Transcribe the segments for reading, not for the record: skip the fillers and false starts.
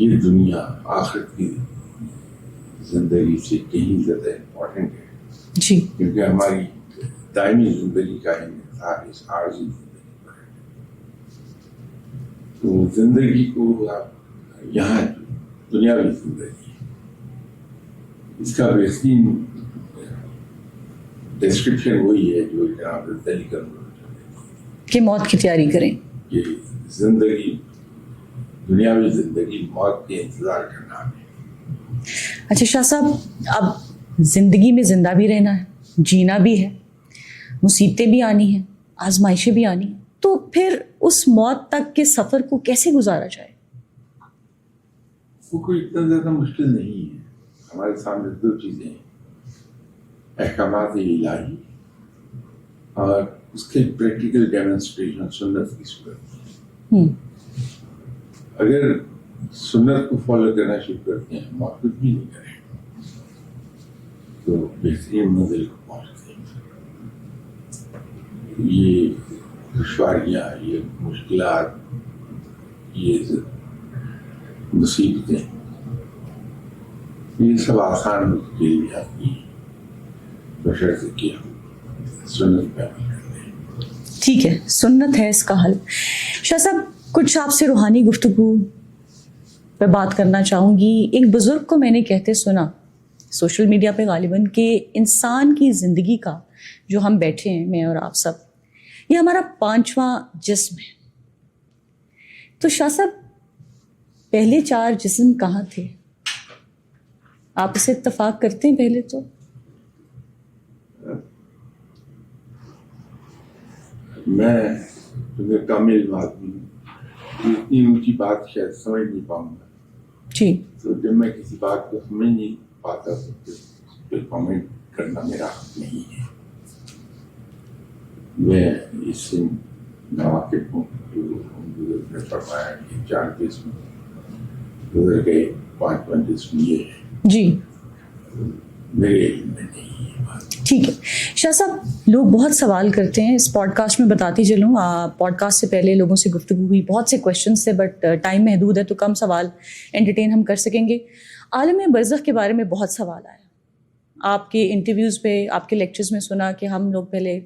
یہ دنیا آخرت کی زندگی سے کہیں زیادہ امپورٹنٹ ہے جی کیونکہ ہماری دائمی زندگی کا انحصار اس عارضی زندگی پر ہے. تو زندگی کو آپ یہاں دنیاوی زندگی اس کا بہترین ڈسکرپشن وہی ہے جو جناب دلی کا کہ موت کی تیاری کریں. کہ زندگی دنیاوی زندگی موت کے انتظار کا نام ہے. اچھا شاہ صاحب، اب زندگی میں زندہ بھی رہنا ہے، جینا بھی ہے، مصیبتیں بھی آنی ہیں، آزمائشیں بھی آنی ہیں، تو پھر اس موت تک کے سفر کو کیسے گزارا جائے؟ وہ کوئی اتنا زیادہ مشکل نہیں ہے. ہمارے سامنے دو چیزیں ہیں، احکامات الہی اور اس کے پریکٹیکل ڈیمونسٹریشن سنت کی صورت میں. اگر سنت کو فالو کرنا شروع کرتے ہیں، ہم آپ کچھ بھی نہیں کریں تو بہترین منزل کو پہنچتے ہیں. یہ دشواریاں، یہ مشکلات، یہ مصیبتیں، یہ سب آسان کے لیے آتی ہیں بشرطے کہ ہم سنت پہ عمل کرتے ہیں. ٹھیک ہے، سنت ہے اس کا حل. شاہ صاحب، کچھ آپ سے روحانی گفتگو پہ بات کرنا چاہوں گی. ایک بزرگ کو میں نے کہتے سنا سوشل میڈیا پہ غالباً کہ انسان کی زندگی کا جو ہم بیٹھے ہیں، میں اور آپ سب، یہ ہمارا 5واں جسم ہے. تو شاہ صاحب، پہلے 4 جسم کہاں تھے؟ آپ اسے اتفاق کرتے ہیں؟ پہلے تو میں تمہیں کامل آدمی ہوں، اتنی اونچی بات شاید سمجھ نہیں پاؤں گا. جی. تو جب میں کسی بات کو سمجھ نہیں پاتا تو پھر اس پہ کامنٹ کرنا میرا حق نہیں ہے. میں اس سے ناواقف ہوں جو بزرگ نے فرمایا کہ 4 جسم گزر گئے، 5واں جسم یہ ہے. جی میرے علم میں نہیں ہے بات. ٹھیک ہے. شاہ صاحب، لوگ بہت سوال کرتے ہیں، اس پوڈ کاسٹ میں بتاتی چلوں، پوڈ کاسٹ سے پہلے لوگوں سے گفتگو ہوئی، بہت سے کویشچنس تھے، بٹ ٹائم محدود ہے تو کم سوال انٹرٹین ہم کر سکیں گے. عالم برزخ کے بارے میں بہت سوال آیا. آپ کے انٹرویوز پہ، آپ کے لیکچرز میں سنا کہ ہم لوگ پہلے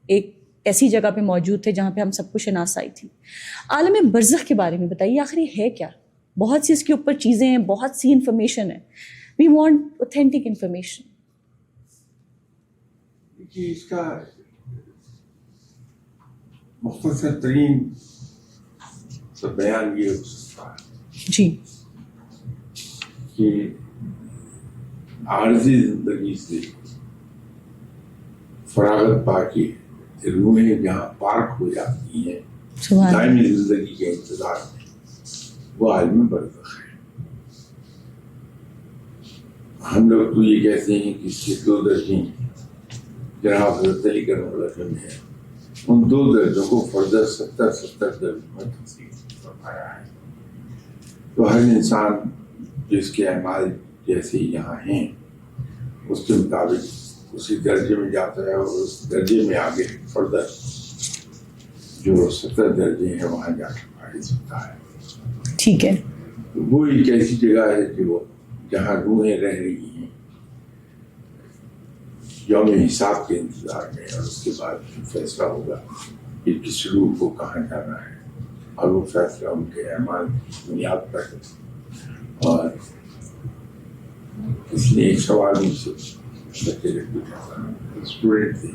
ایک ایسی جگہ پہ موجود تھے جہاں پہ ہم سب کو شناسائی تھی. عالم برزخ کے بارے میں بتائیے، آخر یہ ہے کیا؟ بہت سی اس کے اوپر چیزیں ہیں، بہت سی انفارمیشن ہے. We want authentic information. کہ اس کا مختصر ترین بیان یہ ہو سکتا ہے جی کہ عارضی زندگی سے فراغت پا کے روحیں جہاں پارک ہو جاتی ہیں دائمی زندگی کے انتظار میں، وہ عالم برزخ ہے. ہم لوگ تو یہ کہتے ہیں کہ اس کے 2 درجے ہیں. جناب حضرت علی کرم اللہ وجہ ہے ان 2 درجوں کو فردر 70 درجوں میں تقسیم فرمایا ہے. تو ہر انسان جس کے اعمال جیسے یہاں ہیں اس کے مطابق اسی درجے میں جاتا ہے، اور اس درجے میں آگے فردر جو 70 درجے ہیں وہاں جا کے فائز ہوتا ہے. ٹھیک ہے. وہ ایک ایسی جگہ ہے جو جہاں روحیں رہ رہی ہیں یوم حساب کے انتظار میں، اور اس کے بعد فیصلہ ہوگا کہ کس روح کو کہاں جانا ہے، اور وہ فیصلہ ان کے اعمال کی بنیاد پر ہے. اور اس لیے ایک سوال مجھ سے بچے اسٹوڈنٹ تھے،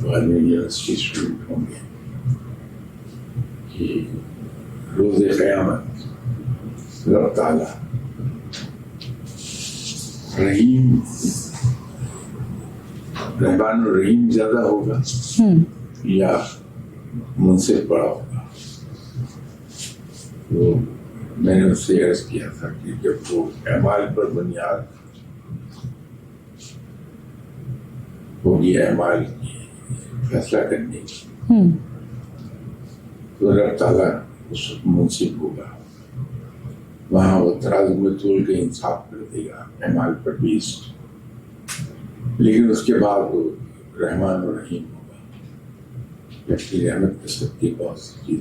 بعد میں یونیورسٹی اسٹوڈنٹ ہوں گے، کہ روز قیامت رب تعالیٰ رحیم رحمان الرحیم زیادہ ہوگا یا منصف بڑا ہوگا. تو میں نے اس سے عرض کیا تھا کہ جب وہ اعمال پر بنیاد ہوگی اعمال کی فیصلہ کرنے کی، تو رب تعالیٰ اس وقت منصف ہوگا، وہاں وہ ترازو میں تول کے انصاف کر دے گا اعمال پر بیسڈ. لیکن اس کے بعد وہ رحمان اور رحیم ہوگا، جبکہ رحمت کے سب کی بہت سی چیز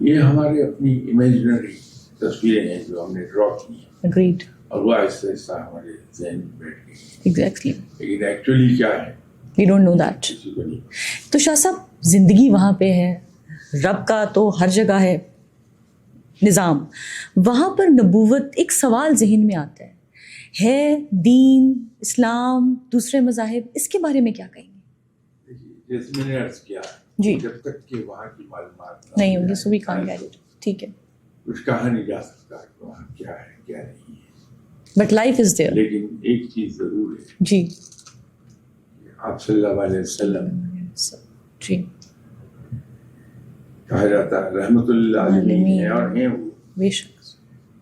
یہ ہمارے اپنی امیجنری تصویریں ہیں جو ہم نے ڈرا کی ہیں Agreed. اور وہ آہستہ آہستہ ہمارے ذہن میں بیٹھ گئی. Exactly. لیکن ایکچولی کیا ہے We don't know that. کسی کو نہیں. تو شاہ صاحب زندگی وہاں پہ ہے, رب کا تو ہر جگہ ہے نظام, وہاں پر نبوت, ایک سوال ذہن میں آتا ہے دین, اسلام, دوسرے مذاہب, اس کے بارے میں کیا کہیں گے؟ جیسے میں نے عرض کیا جی. جب تک کہ وہاں کی معلومات نہیں ہوگی سو وی کانٹ گیٹ اٹ. ٹھیک ہے. کچھ کہا نہیں جا سکتا کہ وہاں کیا ہے کیا نہیں ہے. But life is there. لیکن ایک چیز ضرور ہے, جی آپ صلی اللہ علیہ وسلم جی کہا جاتا ہے رحمت للعالمین ہے اور ہیں وہ. بے شک.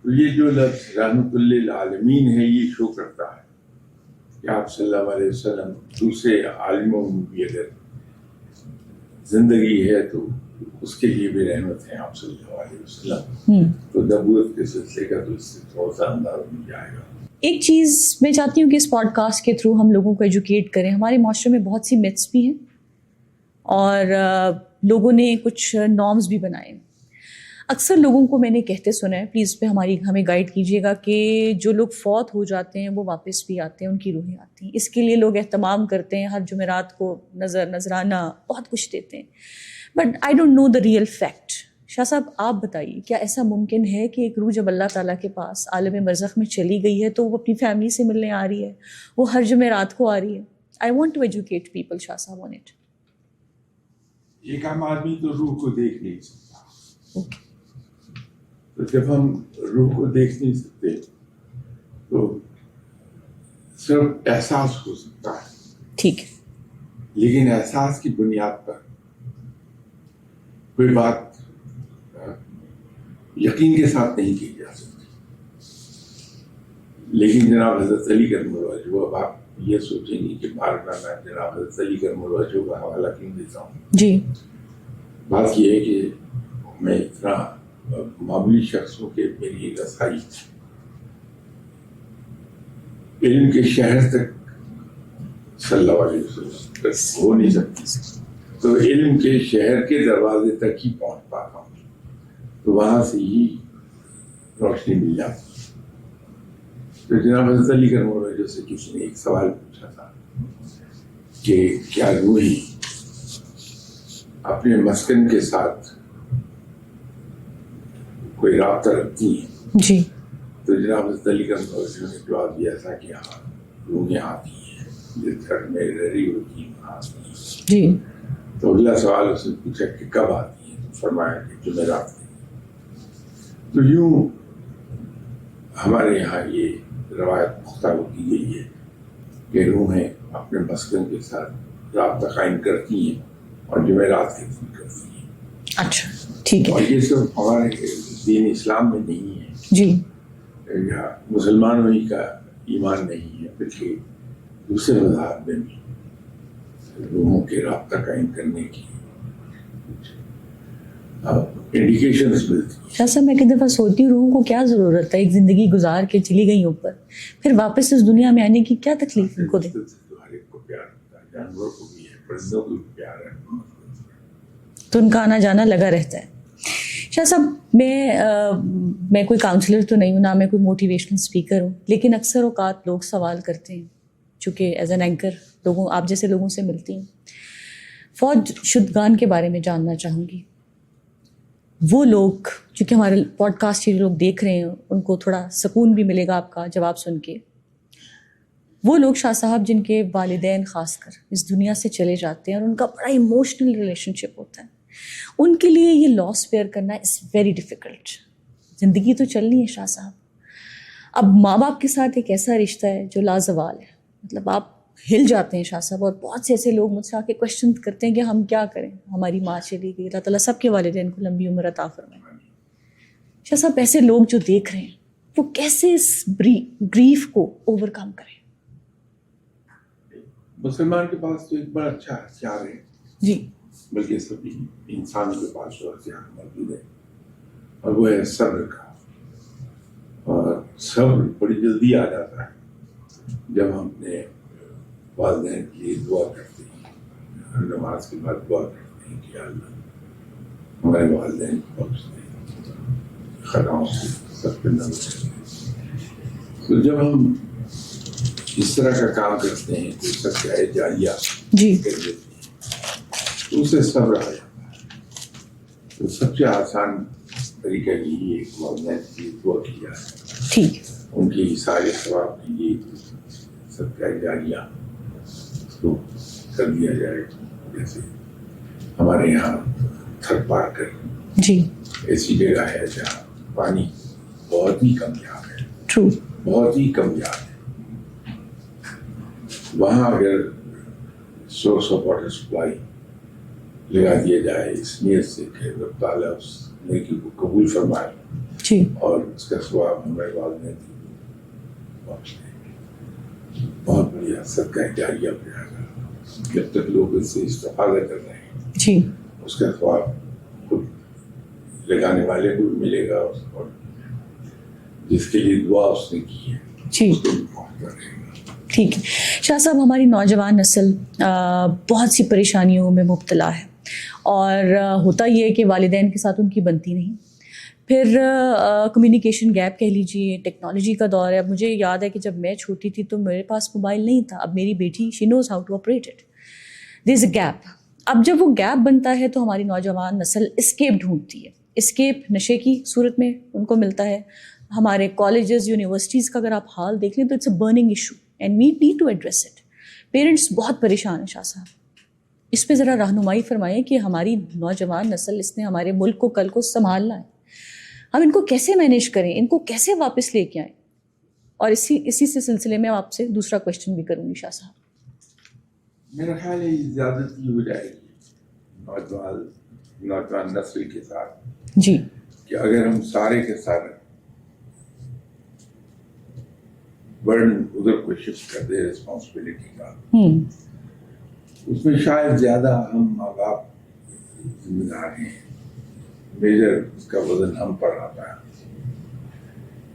تو یہ جو لفظ رحمت للعالمین ہے یہ شو کرتا ہے کہ آپ صلی اللہ علیہ وسلم دوسرے عالموں میں بھی اگر زندگی ہے تو اس کے لیے بھی رحمت ہے آپ صلی اللہ علیہ وسلم. تو نبوت کے سلسلے کا تو اس سے تھوڑا سا انداز مل جائے گا. ایک چیز میں چاہتی ہوں کہ اس پوڈ کاسٹ کے تھرو ہم لوگوں کو ایجوکیٹ کریں. ہمارے معاشرے میں بہت سی میتھس بھی ہیں اور لوگوں نے کچھ نارمز بھی بنائے ہیں. اکثر لوگوں کو میں نے کہتے سنا ہے, پلیز پہ ہمیں گائیڈ کیجیے گا, کہ جو لوگ فوت ہو جاتے ہیں وہ واپس بھی آتے ہیں, ان کی روحیں آتی ہیں. اس کے لیے لوگ اہتمام کرتے ہیں, ہر جمعرات کو نذرانہ بہت کچھ دیتے ہیں. But I don't know the real fact. Shah صاحب آپ بتائیے, کیا ایسا ممکن ہے کہ ایک روح جب اللہ تعالیٰ کے پاس عالم برزخ میں چلی گئی ہے تو وہ اپنی فیملی سے ملنے آ رہی ہے, وہ ہر جمعرات کو آ رہی ہے؟ I want to educate people Shah صاحب آن اٹ. ایک عام آدمی تو روح کو دیکھ نہیں سکتا. اوکے. تو جب ہم روح کو دیکھ نہیں سکتے تو صرف احساس ہو سکتا ہے. ٹھیک ہے. لیکن احساس کی بنیاد پر کوئی بات یقین کے ساتھ نہیں کی جا سکتی. لیکن جناب حضرت علی کرم اللہ وجہہ, اب آپ یہ سوچیں گے کہ بار بار میں جناب حضرت علی کرم اللہ وجہہ کا حوالہ کیوں دیتا ہوں. جی. بات یہ ہے کہ میں اتنا معمولی شخصوں کے میری رسائی علم کے شہر تک صلی اللہ علیہ وسلم تک ہو نہیں سکتی. تو علم کے شہر کے دروازے تک ہی پہنچ پاتا ہوں, تو وہاں سے ہی روشنی مل جاتی. تو جناب حضرت علی کرم اللہ وجہہ سے کسی نے ایک سوال پوچھا تھا کہ کیا روحیں اپنے مسکن کے ساتھ کوئی رابطہ رکھتی ہیں؟ جی. تو جناب حضرت علی کرم اللہ وجہہ نے جواب دیا تھا کہ ہاں روحیں آتی ہیں, جس گھر میں رہی ہوتی ہیں وہاں آتی ہیں. جی. تو اگلا سوال اس نے پوچھا کہ کب آتی ہیں؟ تو فرمایا کہ جمعرات کو. تو یوں ہمارے یہاں یہ روایت پختہ کی گئی ہے کہ روحیں اپنے مسکن کے ساتھ رابطہ قائم کرتی ہیں اور جمعرات کے دن کرتی ہیں. اچھا ٹھیک ہے. اور یہ سب ہمارے دین اسلام میں نہیں ہے, جی. یا مسلمانوں ہی کا ایمان نہیں ہے, بلکہ دوسرے مذاہب میں بھی روحوں کے رابطہ قائم کرنے کی انڈیکیشنز ملتی ہیں. شاہ صاحب میں کئی دفعہ سوچتی ہوں روحوں کو کیا ضرورت ہے, ایک زندگی گزار کے چلی گئی اوپر, پھر واپس اس دنیا میں آنے کی کیا تکلیف ان کو دے؟ ہر ایک کو پیار ہوتا ہے, جانوروں کو بھی ہے, پرندوں کو بھی پیار ہے, تو ان کا آنا جانا لگا رہتا ہے. شاہ صاحب میں کوئی کاؤنسلر تو نہیں ہوں, نہ میں کوئی موٹیویشنل اسپیکر ہوں, لیکن اکثر اوقات لوگ سوال کرتے ہیں, چونکہ ایز این اینکر لوگوں آپ جیسے لوگوں سے ملتی ہوں. فوج شدگان کے بارے میں جاننا چاہوں گی. وہ لوگ چونکہ ہمارے پوڈ کاسٹ یہ لوگ دیکھ رہے ہیں, ان کو تھوڑا سکون بھی ملے گا آپ کا جواب سن کے. وہ لوگ شاہ صاحب جن کے والدین خاص کر اس دنیا سے چلے جاتے ہیں اور ان کا بڑا ایموشنل ریلیشن شپ ہوتا ہے, ان کے لیے یہ لاس بیئر کرنا از ویری ڈیفیکلٹ. زندگی تو چلنی ہے شاہ صاحب. اب ماں باپ کے ساتھ ایک ایسا رشتہ ہے جو لازوال ہے, مطلب آپ ہل جاتے ہیں شاہ صاحب. اور بہت سے ایسے لوگ مجھ سے آ کے کوشچن کرتے ہیں کہ ہم کیا کریں, ہماری ماں چلی گئی, اللہ تعالیٰ سب کے والدین کو لمبی عمر عطا فرمائے. شاہ صاحب ایسے لوگ جو دیکھ رہے ہیں وہ کیسے اس گریف کو اوور کم کریں؟ مسلمان کے پاس تو ایک بڑا اچھا ہتھیار ہے, جی, بلکہ سبھی انسانوں کے پاس جو ہتھیار موجود ہے, اور وہ ہے صبر کا. اور صبر بڑی جلدی آ جاتا ہے جب ہم اپنے والدین کے لیے دعا کرتے ہیں, نماز کے بعد دعا کرتے ہیں کہ اللہ ہمارے والدین خطاؤں سے سب پہ نہ بچے. تو جب ہم اس طرح کا کام کرتے ہیں کوئی سب چاہے جاریہ جی کر دیتے ہیں تو اسے صبر آ جاتا ہے. تو سب سے آسان طریقہ یہی ہے کہ والدین کی دعا کی جائے, ٹھیک, ان کی سارے ثواب کے لیے سب چاہے جاریہ اس کو کر دیا جائے. جیسے ہمارے یہاں تھر پار کر جی ایسی جگہ ہے جہاں پانی بہت ہی کمیاب ہے, ٹرو, بہت ہی کمیاب ہے. وہاں اگر سورس آف واٹر سپلائی لگا دیا جائے اس نیت سے کہ رب تعالیٰ اس نیکی کو قبول فرمائے جی اور اس کا ثواب ہمارے والدین کو بخش دے, بہت بڑھیا صدقہ جاریہ ہو جائے گا. جب تک لوگ اس سے استفادہ کر رہے ہیں جی اس کا ثواب خود لگانے والے کو بھی ملے گا اور جس کے لیے دعا اس نے کی ہے جی اس کو بھی پہنچتا رہے گا. ٹھیک ہے. شاہ صاحب, ہماری نوجوان نسل بہت سی پریشانیوں میں مبتلا ہے اور ہوتا یہ ہے کہ والدین کے ساتھ ان کی بنتی نہیں. پھر کمیونیکیشن گیپ کہہ لیجیے, ٹیکنالوجی کا دور ہے. اب مجھے یاد ہے کہ جب میں چھوٹی تھی تو میرے پاس موبائل نہیں تھا. اب میری بیٹی she knows how to operate it. There is a gap. اب جب وہ گیپ بنتا ہے تو ہماری نوجوان نسل اسکیپ ڈھونڈتی ہے. اسکیپ نشے کی صورت میں ان کو ملتا ہے. ہمارے کالجز یونیورسٹیز کا اگر آپ حال دیکھ لیں تو it's a burning issue and we need to address it. Parents بہت پریشان ہیں. شاہ صاحب, اس پہ ذرا رہنمائی فرمائیں کہ ہماری نوجوان نسل, اس نے ہمارے ملک کو کل کو سنبھالنا ہے, ہم ان کو کیسے مینیج کریں, ان کو کیسے واپس لے کے آئیں. اور اسی سے سلسلے میں آپ سے دوسرا کویشچن بھی کروں گی. شاہ صاحب, میرا خیال ہے زیادتی ہو جائے گی نوجوان نسل کے ساتھ جی کہ اگر ہم سارے کے سارے برڈن ادھر کو شفٹ کر دے رسپانسبلٹی کا, اس میں شاید زیادہ ہم ماں باپ ذمہ دار ہیں. میجر اس کا وزن ہم پر آتا ہے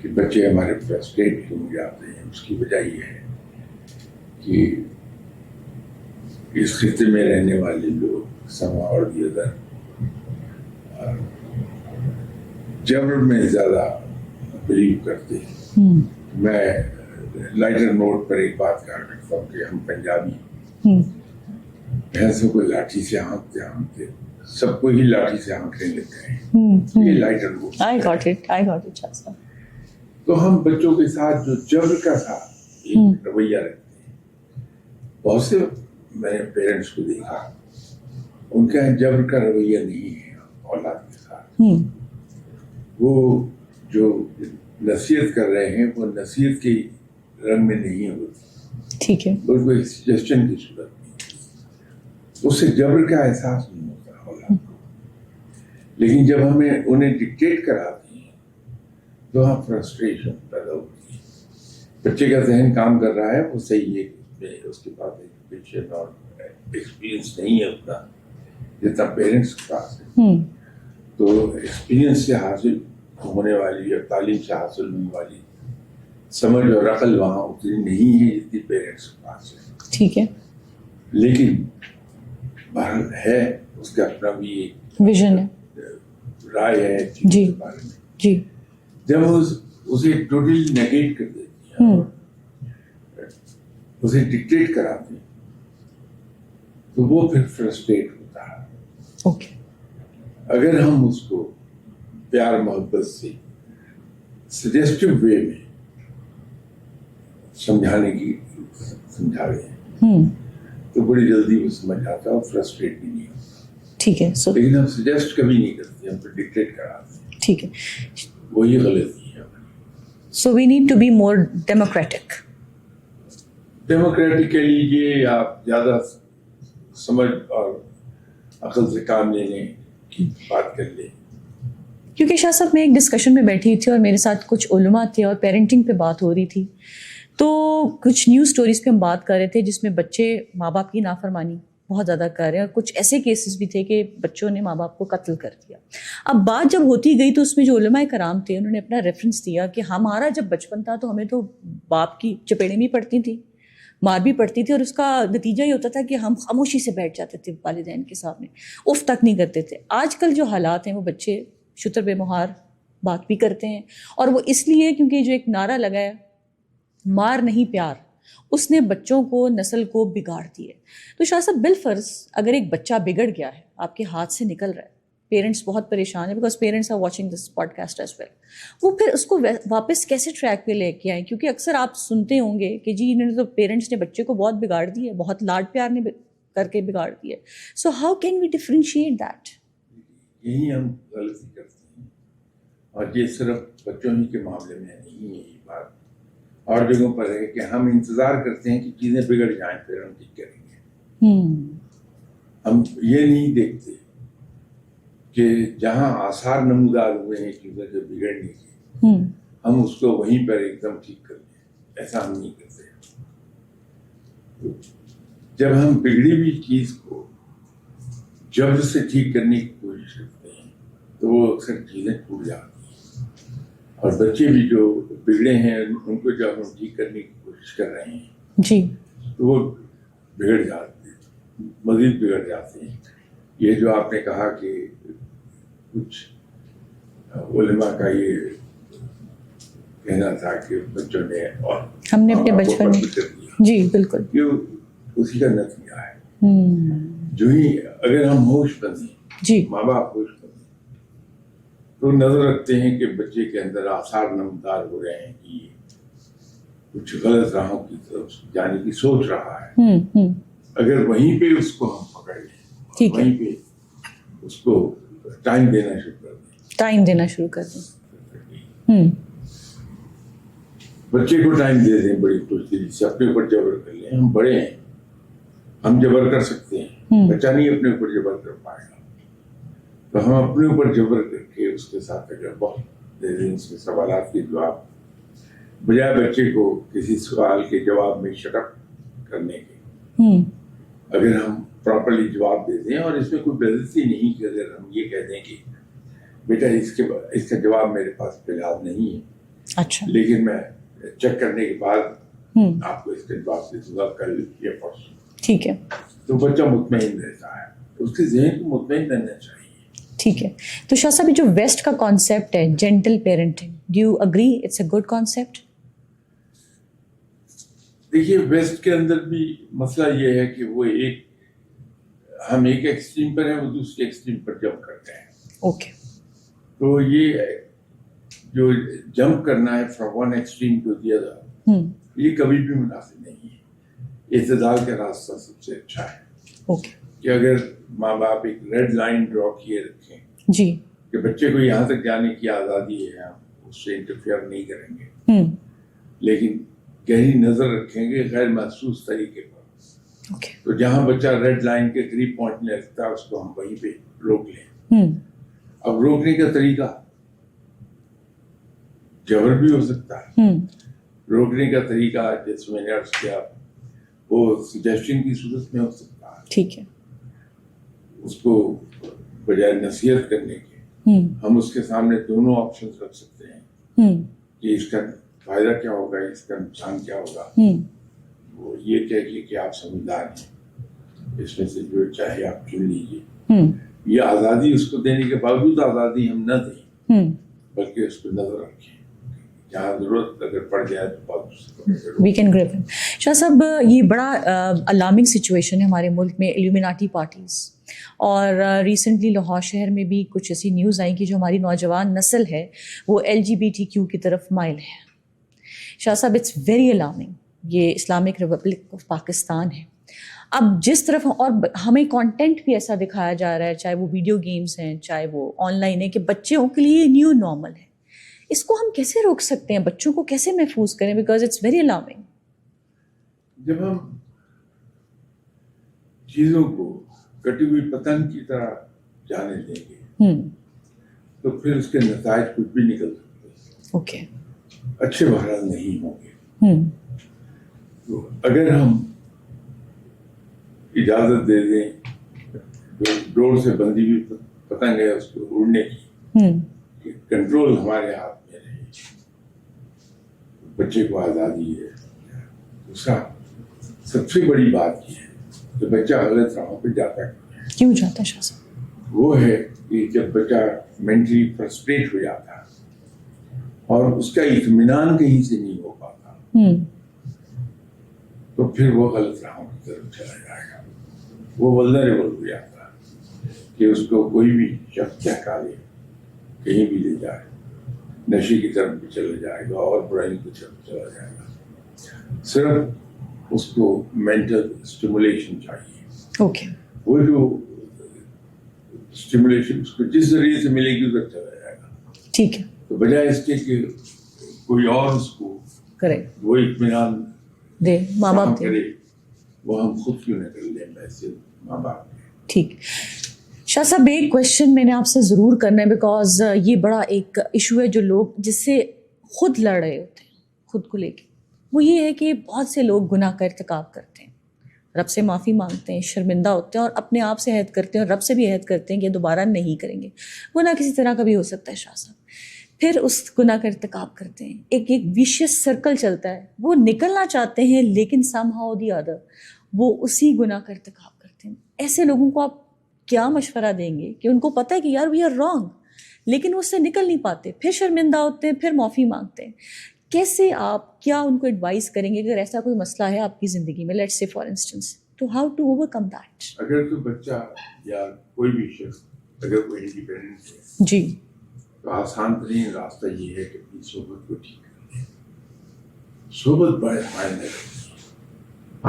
کہ بچے ہمارے فرسٹریٹ کیوں ہو جاتے ہیں. اس کی وجہ یہ ہے کہ اس خطے میں رہنے والے لوگ سما اور دیگر جبر میں زیادہ بلیو کرتے ہیں. میں لائٹر نوٹ پر ایک بات کہا کرتا ہوں کہ ہم پنجابی بھینسوں کو لاٹھی سے ہانکتے ہانکتے سب کو ہی لاٹھی سے ہانکنے لگ گئے ہیں. یہ lighter note. I got it, Shah صاحب. تو ہم بچوں کے ساتھ جو جبر کا تھا ایک رویہ رکھتے ہیں. بہت سے میں نے پیرنٹس کو دیکھا, ان کا جبر کا رویہ نہیں ہے اولاد کے ساتھ. وہ جو نصیحت کر رہے ہیں وہ نصیحت کے رنگ میں نہیں ہوتی. ٹھیک ہے. ان کو ایک سجیشن کی صورت میں اس سے جبر کا احساس نہیں ہوتا اولاد کو. لیکن جب ہمیں انہیں ڈکٹیٹ کراتی ہیں تو وہاں فرسٹریشن پیدا ہوتی ہے. بچے کا ذہن کام کر رہا ہے, وہ صحیح ہے, اس کے پاس ایجوکیشن اور ایکسپیرئنس نہیں ہے اتنا جتنا پیرنٹس کے پاس ہے. تو ایکسپیرئنس سے حاصل ہونے والی اور تعلیم سے حاصل ہونے والی سمجھ اور عقل وہاں اتنی نہیں ہے جتنی پیرنٹس کے پاس ہے. ٹھیک ہے. لیکن بہرحال ہے اس کا اپنا بھی ایک ویژن ہے, رائے ہے جی کے بارے میں. جی جب اسے ٹوٹلی نیگیٹ کر دیتی ہیں, اسے ڈکٹیٹ کراتے ہیں تو وہ پھر فرسٹریٹ ہوتا ہے. اوکے. اگر ہم اس کو پیار محبت سے سجیسٹو وے میں سمجھا رہے تو بڑی جلدی وہ سمجھ آتا ہے اور فرسٹریٹ بھی نہیں ہوتا. ٹھیک ہے. لیکن ہم سجیسٹ کبھی نہیں کرتے, ہم تو ڈکٹیٹ کراتے ہیں. ٹھیک ہے. وہی غلطی ہے. So we need to be more democratic. Democratic کہہ لیجیے یا زیادہ سمجھ اور عقل سے کام لینے کی بات کر لیں. کیونکہ شاہ صاحب میں ایک ڈسکشن میں بیٹھی تھی اور میرے ساتھ کچھ علماء تھے اور پیرنٹنگ پہ بات ہو رہی تھی, تو کچھ نیوز سٹوریز پہ ہم بات کر رہے تھے جس میں بچے ماں باپ کی نافرمانی بہت زیادہ کر رہے ہیں, اور کچھ ایسے کیسز بھی تھے کہ بچوں نے ماں باپ کو قتل کر دیا. اب بات جب ہوتی گئی تو اس میں جو علماء کرام تھے انہوں نے اپنا ریفرنس دیا کہ ہمارا جب بچپن تھا تو ہمیں تو باپ کی چپیڑیں بھی پڑتی تھیں, مار بھی پڑتی تھی اور اس کا نتیجہ یہ ہوتا تھا کہ ہم خاموشی سے بیٹھ جاتے تھے والدین کے سامنے, اف تک نہیں کرتے تھے. آج کل جو حالات ہیں وہ بچے شتر بے مہار بات بھی کرتے ہیں, اور وہ اس لیے کیونکہ جو ایک نعرہ لگا ہے مار نہیں پیار, اس نے بچوں کو, نسل کو بگاڑ دی ہے. تو شاہ صاحب بالفرض اگر ایک بچہ بگڑ گیا ہے, آپ کے ہاتھ سے نکل رہا ہے, پیرنٹس بہت پریشان ہیں because parents are watching this podcast as well, وہ پھر اس کو واپس کیسے ٹریک پہ لے کے آئیں؟ کیونکہ اکثر آپ سنتے ہوں گے کہ جی انہوں نے تو پیرنٹس نے بچے کو بہت بگاڑ دی ہے, بہت لاڈ پیار نے کر کے بگاڑ دی ہے. So how can we differentiate that? یہی ہم غلطی کرتے ہیں, اور یہ صرف بچوں ہی کے معاملے میں نہیں ہے, یہ بات اور جگہوں پر ہے کہ ہم انتظار کرتے ہیں کہ چیزیں بگڑ جائیں پھر ہم ٹھیک کریں گے. ہم یہ نہیں دیکھتے کہ جہاں آثار نمودار ہوئے ہیں چیزیں جو بگڑنے کی, ہم اس کو وہیں پر ایک دم ٹھیک کر لیں. ایسا ہم نہیں کرتے. جب ہم بگڑی ہوئی چیز کو جبر سے ٹھیک کرنے کی کوشش کرتے ہیں تو وہ اکثر چیزیں ٹوٹ جاتی ہیں, اور بچے بھی جو بگڑے ہیں ان کو جب ہم ٹھیک کرنے کی کوشش کر رہے ہیں جی تو وہ بگڑ جاتے ہیں, مزید بگڑ جاتے ہیں. یہ جو آپ نے کہا کہ کچھ علماء کا یہ کہنا تھا کہ بچوں نے اور ہم نے اپنے بچپن میں, جی بالکل, یہ اسی کا نتیجہ ہے. جو ہی اگر ہم ہوش بندیں, جی ماں باپ ہوش بندیں, تو نظر رکھتے ہیں کہ بچے کے اندر آثار نمودار ہو رہے ہیں کہ کچھ غلط راہوں کی طرف جانے کی سوچ رہا ہے, اگر وہیں پہ اس کو ہم پکڑ لیں, وہیں پہ اس کو ٹائم دینا شروع کر دیں, بچے کو ٹائم دے دیں بڑی خوش دلی سے, اپنے اوپر جبر کر لیں. ہم بڑے ہیں, ہم جبر کر سکتے ہیں, بچہ نہیں اپنے اوپر جبر کر پائے گا. تو ہم اپنے اوپر جبر کر کے اس کے ساتھ اگر بہت دے دیں اس کے سوالات کے جواب, بجائے بچے کو کسی سوال کے جواب میں شٹ اپ کرنے کے, اگر ہم پراپرلی جواب دے دیں, اور اس میں کوئی بےعزتی نہیں کہ اگر ہم یہ کہہ دیں کہ بیٹا اس کا جواب میرے پاس فی الحال نہیں ہے, اچھا, لیکن میں چیک کرنے کے بعد آپ کو اس کا جواب دے دوں گا کل یا پرسوں, ٹھیک ہے. تو بچہ مطمئن رہتا ہے, اس کے ذہن کو مطمئن رہنا چاہیے. ٹھیک ہے. تو شاہ صاحب جو ویسٹ کا کانسیپٹ ہے gentle parenting, do you agree it's a good concept? دیکھیے ویسٹ کے اندر بھی مسئلہ یہ ہے کہ وہ ہم ایک ایکسٹریم پر ہیں, وہ دوسرے ایکسٹریم پر جمپ کرتے ہیں. اوکے. تو یہ جو جمپ کرنا ہے from one extreme to the other, یہ کبھی بھی مناسب نہیں ہے. اعتدال کا راستہ سب سے اچھا ہے. اوکے. کہ اگر ماں باپ ایک ریڈ لائن ڈرا کیے رکھیں جی کہ بچے کو یہاں تک جانے کی آزادی ہے, ہم اس سے انٹرفیئر نہیں کریں گے, لیکن گہری نظر رکھیں گے غیر محسوس طریقے پر. تو جہاں بچہ ریڈ لائن کے قریب پہنچنے لگتا ہے اس کو ہم وہیں پہ روک لیں. اب روکنے کا طریقہ جبر بھی ہو سکتا ہے, روکنے کا طریقہ جیسے میں نے عرض کیا وہ سجیشن کی صورت میں ہو سکتا ہے. ٹھیک ہے. اس کو بجائے نصیحت کرنے کے ہم اس کے سامنے دونوں آپشنز رکھ سکتے ہیں کہ اس کا فائدہ کیا ہوگا, اس کا نقصان کیا ہوگا. وہ یہ کہیے کہ آپ سمجھدار ہیں, اس میں سے جو چاہے آپ چن لیجیے. یہ آزادی اس کو دینے کے باوجود آزادی ہم نہ دیں, بلکہ اس پہ نظر رکھیں, جہاں ضرورت اگر پڑ جائے تو وی کین گریپ ہم. شاہ صاحب یہ بڑا الارمنگ سچویشن ہے ہمارے ملک میں, ایلیومیناٹی پارٹیز, اور ریسنٹلی لاہور شہر میں بھی کچھ ایسی نیوز آئیں کہ جو ہماری نوجوان نسل ہے وہ LGBTQ کی طرف مائل ہے. شاہ صاحب اٹس ویری الارمنگ. یہ اسلامک ریپبلک آف پاکستان ہے. اب جس طرف, اور ہمیں کانٹینٹ بھی ایسا دکھایا جا رہا ہے, چاہے وہ ویڈیو گیمز ہیں چاہے وہ آن لائن ہے, کہ بچوں کے لیے نیو نارمل ہے. اس کو ہم کیسے روک سکتے ہیں, بچوں کو کیسے محفوظ کریں, بیکاز اٹس ویری الارمنگ. جب ہم چیزوں کو کٹی ہوئی پتنگ کی طرح جانے دیں گے تو پھر اس کے نتائج کچھ بھی نکل سکتے ہیں. اوکے. اچھے بہرحال نہیں ہوں گے. تو اگر ہم اجازت دے دیں ڈور سے بندی ہوئی پتنگ ہے اس کو اڑنے کی, کنٹرول ہمارے ہاتھ میں رہے, بچے کو آزادی ہے. دوسرا سب سے بڑی بات یہ ہے کہ بچہ غلط راہوں پہ جاتا ہے. کیوں جاتا ہے شاہ صاحب؟ وہ ہے کہ جب بچہ مینٹلی فرسٹریٹ ہو جاتا ہے اور اس کا اطمینان کہیں سے نہیں ہو پاتا تو پھر وہ غلط راہوں کی طرف چلا جائے گا. وہ ولنریبل ہو جاتا ہے کہ اس کو کوئی بھی شخص چہکا دے, کہیں بھی لے جائے, نشے کی طرف بھی چلا جائے گا اور برائی کی طرف چلا جائے گا. صرف اس کو مینٹل اسٹیمولیشن چاہیے. اوکے. وہ جو اسٹیمولیشن اس کو جس ذریعے سے ملے گی ادھر چلا جائے گا. ٹھیک ہے. تو بجائے اس کے کہ کوئی اور اس کو کرے وہ اطمینان دے, ماں باپ دے. کرے, وہ ہم خود کیوں نہ کر لیں ویسے ماں باپ. ٹھیک. شاہ صاحب ایک کویشچن میں نے آپ سے ضرور کرنا ہے بیکاز یہ بڑا ایک ایشو ہے جو لوگ جس سے خود لڑ رہے ہوتے ہیں خود کو لے کے. وہ یہ ہے کہ بہت سے لوگ گناہ کا ارتکاب کرتے ہیں, رب سے معافی مانگتے ہیں, شرمندہ ہوتے ہیں اور اپنے آپ سے عہد کرتے ہیں اور رب سے بھی عہد کرتے ہیں کہ دوبارہ نہیں کریں گے. گناہ کسی طرح کا بھی ہو سکتا ہے شاہ صاحب. پھر اس گناہ کا ارتکاب کرتے ہیں, ایک ویشیس سرکل چلتا ہے, وہ نکلنا چاہتے ہیں لیکن سم ہاؤ دی ادر وہ اسی گناہ کا ارتکاب کرتے ہیں. ایسے لوگوں کو آپ کیا مشورہ دیں گے کہ ان کو پتہ ہے کہ یار وی آر رانگ لیکن وہ اس سے نکل نہیں پاتے, پھر شرمندہ ہوتے ہیں, پھر معافی مانگتے ہیں. کیسے آپ کیا ان کو ایڈوائز کریں گے اگر ایسا کوئی مسئلہ ہے آپ کی زندگی میں, لیٹس سے فار انسٹنس, تو how to overcome that? اگر کوئی بچہ یا کوئی بھی شخص اگر کوئی انڈیپینڈنٹ ہے جی تو آسان ترین راستہ یہ ہے کہ اپنی صحبت کو ٹھیک کر لیں. صحبت بڑے فائدے کرتی ہے.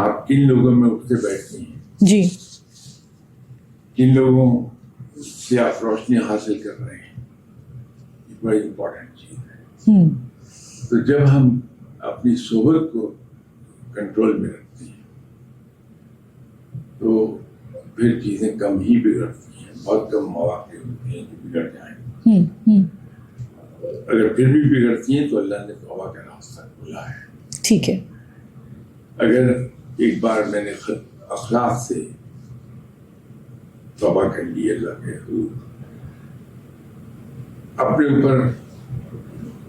آپ کن لوگوں میں اٹھتے بیٹھتے ہیں, جی کن لوگوں سے آپ روشنی حاصل کر رہے ہیں, یہ بڑی امپورٹنٹ چیز ہے. تو جب ہم اپنی صحبت کو کنٹرول میں رکھتے ہیں تو پھر چیزیں کم ہی بگڑتی ہیں. بہت کم مواقع ہوتے ہیں کہ بگڑ جائیں. اگر پھر بھی بگڑتی ہیں تو اللہ نے توبہ کا راستہ کھولا ہے. ٹھیک ہے. اگر ایک بار میں نے اخلاق سے توبہ کر لی اللہ کے حضور, اپنے اوپر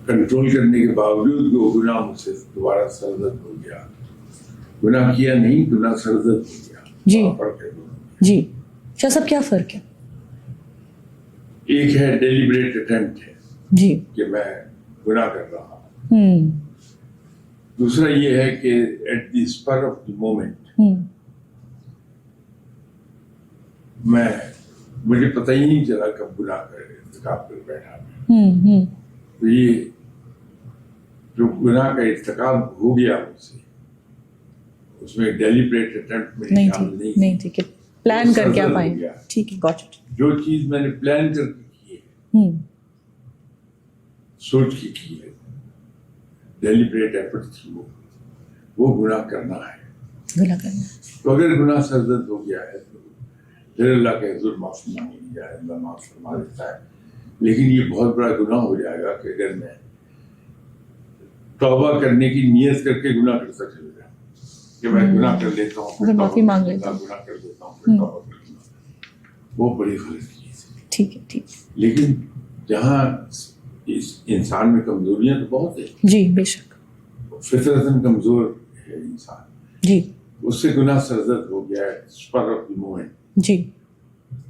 کنٹرول کرنے کے باوجود وہ گناہ مجھ سے دوبارہ سرزد ہو گیا, گناہ کیا نہیں گناہ سرزد ہو گیا. جی جی شاہ صاحب کیا فرق ہے؟ ایک ہے ڈیلیبریٹ اٹیمپٹ ہے جی کہ میں گناہ کر رہا ہوں. دوسرا یہ ہے کہ at the spur of the moment مجھے پتہ ہی نہیں چلا کب گناہ کا ارتکاب کر بیٹھا. تو یہ جو گناہ کا ارتکاب ہو گیا مجھ سے اس میں ڈیلیبریٹ اٹیمپٹ میں شامل نہیں تھی کہ پلان کر کے آپ آئیں. ٹھیک ہے, گاٹ اٹ. جو چیز میں نے پلان کر کے کی ہے, سوچ کے کی ہے, ڈیلیبریٹ ایفرٹ تھی, وہ گناہ کرنا ہے. تو اگر گناہ سرزد ہو گیا ہے تو پھر اللہ کے حضور معافی مانگی جائے, اللہ معاف فرما دیتا ہے. لیکن یہ بہت بڑا گناہ ہو جائے گا کہ اگر میں توبہ کرنے کی نیت کر کے گناہ کرتا چلے جاؤں کہ میں گناہ کر لیتا ہوں پھر معافی مانگ لیتا ہوں, گناہ کر لیتا ہوں پھر توبہ کر لیتا ہوں, وہ بڑی غلط چیز ہے. ٹھیک ہے ٹھیک. لیکن جہاں اس انسان میں کمزوریاں تو بہت ہیں. جی بے شک. فطرتاً کمزور ہے انسان. جی اس سے گناہ سرزد ہو گیا ہے, اسپر آف دی مومنٹ. جی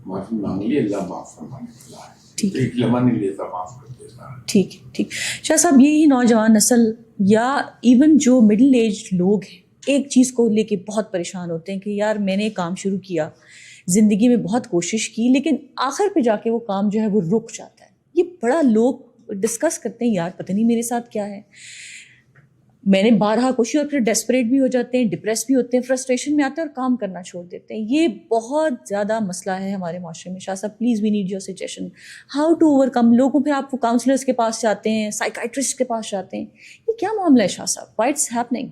معافی مانگ لی, اللہ معاف فرمانے والا ہے. ٹھیک ہے. ایک لمحہ نہیں لیتا, معاف کر دیتا. ٹھیک ٹھیک. شاہ صاحب یہی نوجوان نسل یا ایون جو مڈل ایج لوگ ہیں ایک چیز کو لے کے بہت پریشان ہوتے ہیں کہ یار میں نے کام شروع کیا, زندگی میں بہت کوشش کی لیکن آخر پہ جا کے وہ کام جو ہے وہ رک جاتا ہے. یہ بڑا لوگ ڈسکس کرتے ہیں, یار پتہ نہیں میرے ساتھ کیا ہے, میں نے بارہا کوشش, اور پھر ڈیسپریٹ بھی ہو جاتے ہیں, ڈپریس بھی ہوتے ہیں, فرسٹریشن میں آتے ہیں اور کام کرنا چھوڑ دیتے ہیں. یہ بہت زیادہ مسئلہ ہے ہمارے معاشرے میں. شاہ صاحب please we need your suggestion how to overcome. لوگوں پھر آپ کاؤنسلرس کے پاس جاتے ہیں, سائیکائٹرسٹ کے پاس جاتے ہیں, یہ کیا معاملہ ہے شاہ صاحب, وائی اٹس ہیپننگ؟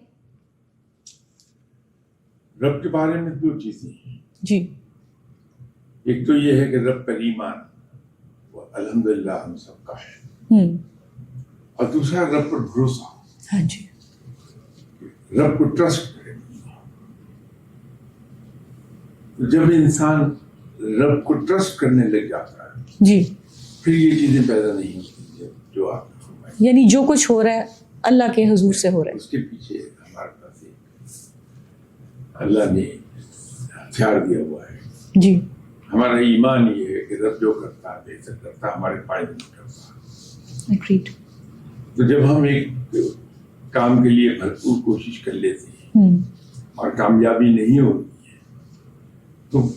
رب کے بارے میں دو چیزیں ہیں. جی ایک تو یہ ہے کہ رب کا ایمان وہ الحمدللہ ہم سب کا ہے, اور دوسرا رب پر بھروسہ. ہاں جی. رب کو ٹرسٹ کرے. جب انسان رب کو ٹرسٹ کرنے لگ جاتا ہے جی پھر یہ چیزیں پیدا نہیں ہوتی جو آپ نے فرمائی. یعنی جو کچھ ہو رہا ہے اللہ کے حضور سے ہو رہا ہے. اس کے پیچھے ہمارے پاس اللہ نے ہتھیار دیا ہوا ہے. جی ہمارا ایمان یہ ہے کہ رب جو کرتا ہے بہتر کرتا ہے، ہمارے فائدے میں کرتا ہے. اگریڈ. تو جب ہم ایک کام کے لیے بھرپور کوشش کر لیتے ہیں اور کامیابی نہیں ہوتی ہے، تو